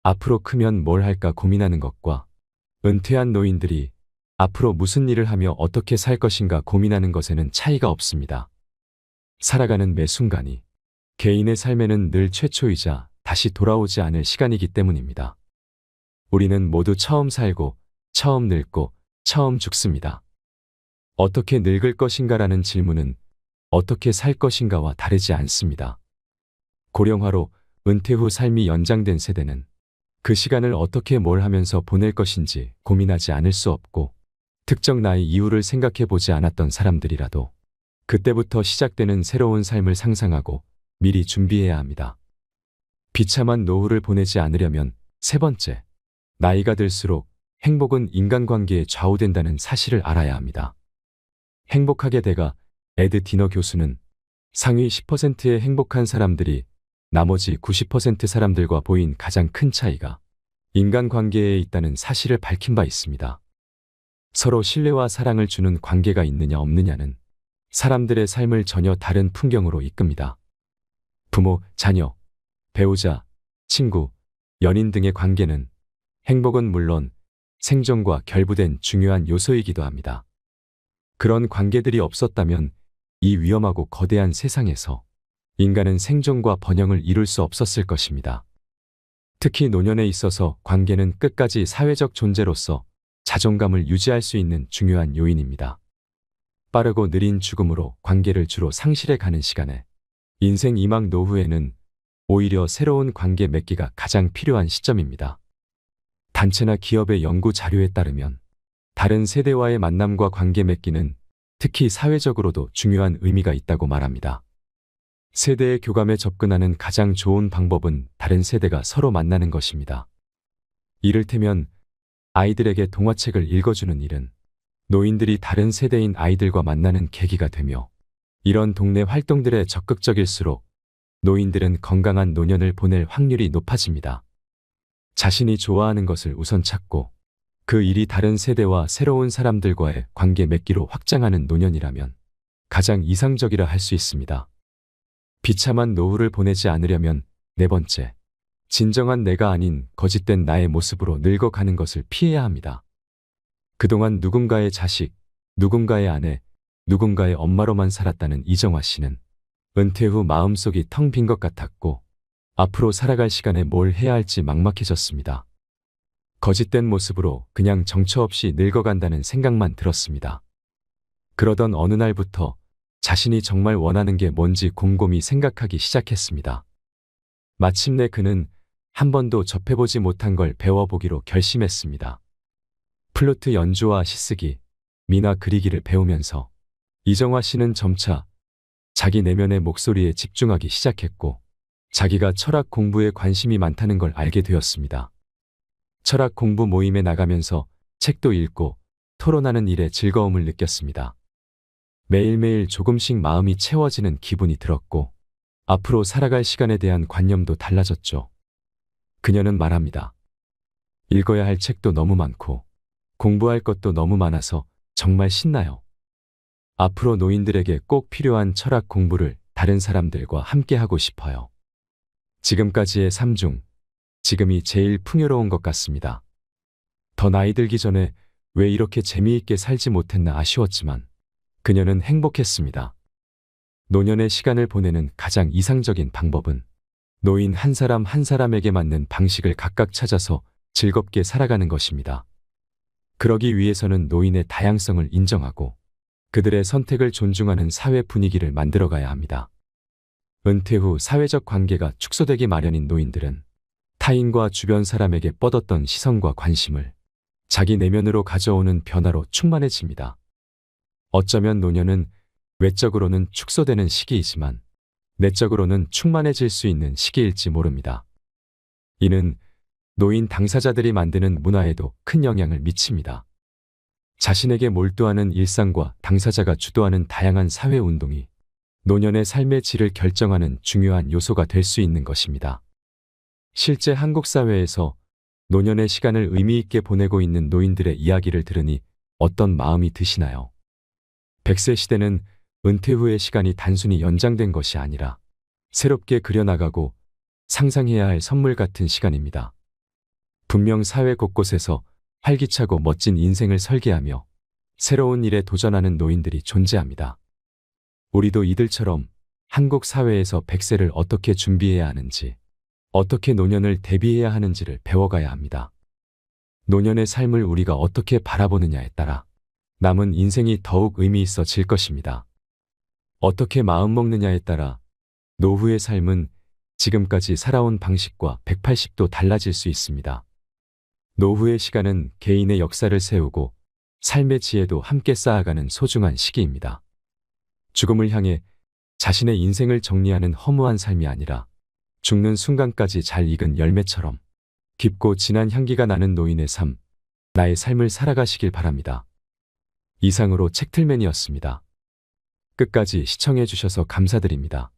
S2: 앞으로 크면 뭘 할까 고민하는 것과 은퇴한 노인들이 앞으로 무슨 일을 하며 어떻게 살 것인가 고민하는 것에는 차이가 없습니다. 살아가는 매 순간이 개인의 삶에는 늘 최초이자 다시 돌아오지 않을 시간이기 때문입니다. 우리는 모두 처음 살고, 처음 늙고, 처음 죽습니다. 어떻게 늙을 것인가라는 질문은 어떻게 살 것인가와 다르지 않습니다. 고령화로 은퇴 후 삶이 연장된 세대는 그 시간을 어떻게 뭘 하면서 보낼 것인지 고민하지 않을 수 없고 특정 나이 이후를 생각해 보지 않았던 사람들이라도 그때부터 시작되는 새로운 삶을 상상하고 미리 준비해야 합니다. 비참한 노후를 보내지 않으려면 세 번째, 나이가 들수록 행복은 인간관계에 좌우된다는 사실을 알아야 합니다. 행복하게 돼가 에드 디너 교수는 상위 10%의 행복한 사람들이 나머지 90% 사람들과 보인 가장 큰 차이가 인간관계에 있다는 사실을 밝힌 바 있습니다. 서로 신뢰와 사랑을 주는 관계가 있느냐 없느냐는 사람들의 삶을 전혀 다른 풍경으로 이끕니다. 부모, 자녀, 배우자, 친구, 연인 등의 관계는 행복은 물론 생존과 결부된 중요한 요소이기도 합니다. 그런 관계들이 없었다면 이 위험하고 거대한 세상에서 인간은 생존과 번영을 이룰 수 없었을 것입니다. 특히 노년에 있어서 관계는 끝까지 사회적 존재로서 자존감을 유지할 수 있는 중요한 요인입니다. 빠르고 느린 죽음으로 관계를 주로 상실해 가는 시간에 인생 이막 노후에는 오히려 새로운 관계 맺기가 가장 필요한 시점입니다. 단체나 기업의 연구 자료에 따르면 다른 세대와의 만남과 관계 맺기는 특히 사회적으로도 중요한 의미가 있다고 말합니다. 세대의 교감에 접근하는 가장 좋은 방법은 다른 세대가 서로 만나는 것입니다. 이를테면 아이들에게 동화책을 읽어주는 일은 노인들이 다른 세대인 아이들과 만나는 계기가 되며 이런 동네 활동들에 적극적일수록 노인들은 건강한 노년을 보낼 확률이 높아집니다. 자신이 좋아하는 것을 우선 찾고 그 일이 다른 세대와 새로운 사람들과의 관계 맺기로 확장하는 노년이라면 가장 이상적이라 할 수 있습니다. 비참한 노후를 보내지 않으려면 네 번째, 진정한 내가 아닌 거짓된 나의 모습으로 늙어가는 것을 피해야 합니다. 그동안 누군가의 자식, 누군가의 아내, 누군가의 엄마로만 살았다는 이정화 씨는 은퇴 후 마음속이 텅 빈 것 같았고 앞으로 살아갈 시간에 뭘 해야 할지 막막해졌습니다. 거짓된 모습으로 그냥 정처 없이 늙어간다는 생각만 들었습니다. 그러던 어느 날부터 자신이 정말 원하는 게 뭔지 곰곰이 생각하기 시작했습니다. 마침내 그는 한 번도 접해보지 못한 걸 배워보기로 결심했습니다. 플루트 연주와 시쓰기, 미나 그리기를 배우면서 이정화 씨는 점차 자기 내면의 목소리에 집중하기 시작했고 자기가 철학 공부에 관심이 많다는 걸 알게 되었습니다. 철학 공부 모임에 나가면서 책도 읽고 토론하는 일에 즐거움을 느꼈습니다. 매일매일 조금씩 마음이 채워지는 기분이 들었고 앞으로 살아갈 시간에 대한 관념도 달라졌죠. 그녀는 말합니다. 읽어야 할 책도 너무 많고 공부할 것도 너무 많아서 정말 신나요. 앞으로 노인들에게 꼭 필요한 철학 공부를 다른 사람들과 함께 하고 싶어요. 지금까지의 삶 중 지금이 제일 풍요로운 것 같습니다. 더 나이 들기 전에 왜 이렇게 재미있게 살지 못했나 아쉬웠지만 그녀는 행복했습니다. 노년의 시간을 보내는 가장 이상적인 방법은 노인 한 사람 한 사람에게 맞는 방식을 각각 찾아서 즐겁게 살아가는 것입니다. 그러기 위해서는 노인의 다양성을 인정하고 그들의 선택을 존중하는 사회 분위기를 만들어가야 합니다. 은퇴 후 사회적 관계가 축소되기 마련인 노인들은 타인과 주변 사람에게 뻗었던 시선과 관심을 자기 내면으로 가져오는 변화로 충만해집니다. 어쩌면 노년은 외적으로는 축소되는 시기이지만 내적으로는 충만해질 수 있는 시기일지 모릅니다. 이는 노인 당사자들이 만드는 문화에도 큰 영향을 미칩니다. 자신에게 몰두하는 일상과 당사자가 주도하는 다양한 사회운동이 노년의 삶의 질을 결정하는 중요한 요소가 될 수 있는 것입니다. 실제 한국 사회에서 노년의 시간을 의미 있게 보내고 있는 노인들의 이야기를 들으니 어떤 마음이 드시나요? 100세 시대는 은퇴 후의 시간이 단순히 연장된 것이 아니라 새롭게 그려나가고 상상해야 할 선물 같은 시간입니다. 분명 사회 곳곳에서 활기차고 멋진 인생을 설계하며 새로운 일에 도전하는 노인들이 존재합니다. 우리도 이들처럼 한국 사회에서 100세를 어떻게 준비해야 하는지, 어떻게 노년을 대비해야 하는지를 배워가야 합니다. 노년의 삶을 우리가 어떻게 바라보느냐에 따라 남은 인생이 더욱 의미 있어질 것입니다. 어떻게 마음먹느냐에 따라 노후의 삶은 지금까지 살아온 방식과 180도 달라질 수 있습니다. 노후의 시간은 개인의 역사를 세우고 삶의 지혜도 함께 쌓아가는 소중한 시기입니다. 죽음을 향해 자신의 인생을 정리하는 허무한 삶이 아니라 죽는 순간까지 잘 익은 열매처럼 깊고 진한 향기가 나는 노인의 삶, 나의 삶을 살아가시길 바랍니다. 이상으로 책틀맨이었습니다. 끝까지 시청해 주셔서 감사드립니다.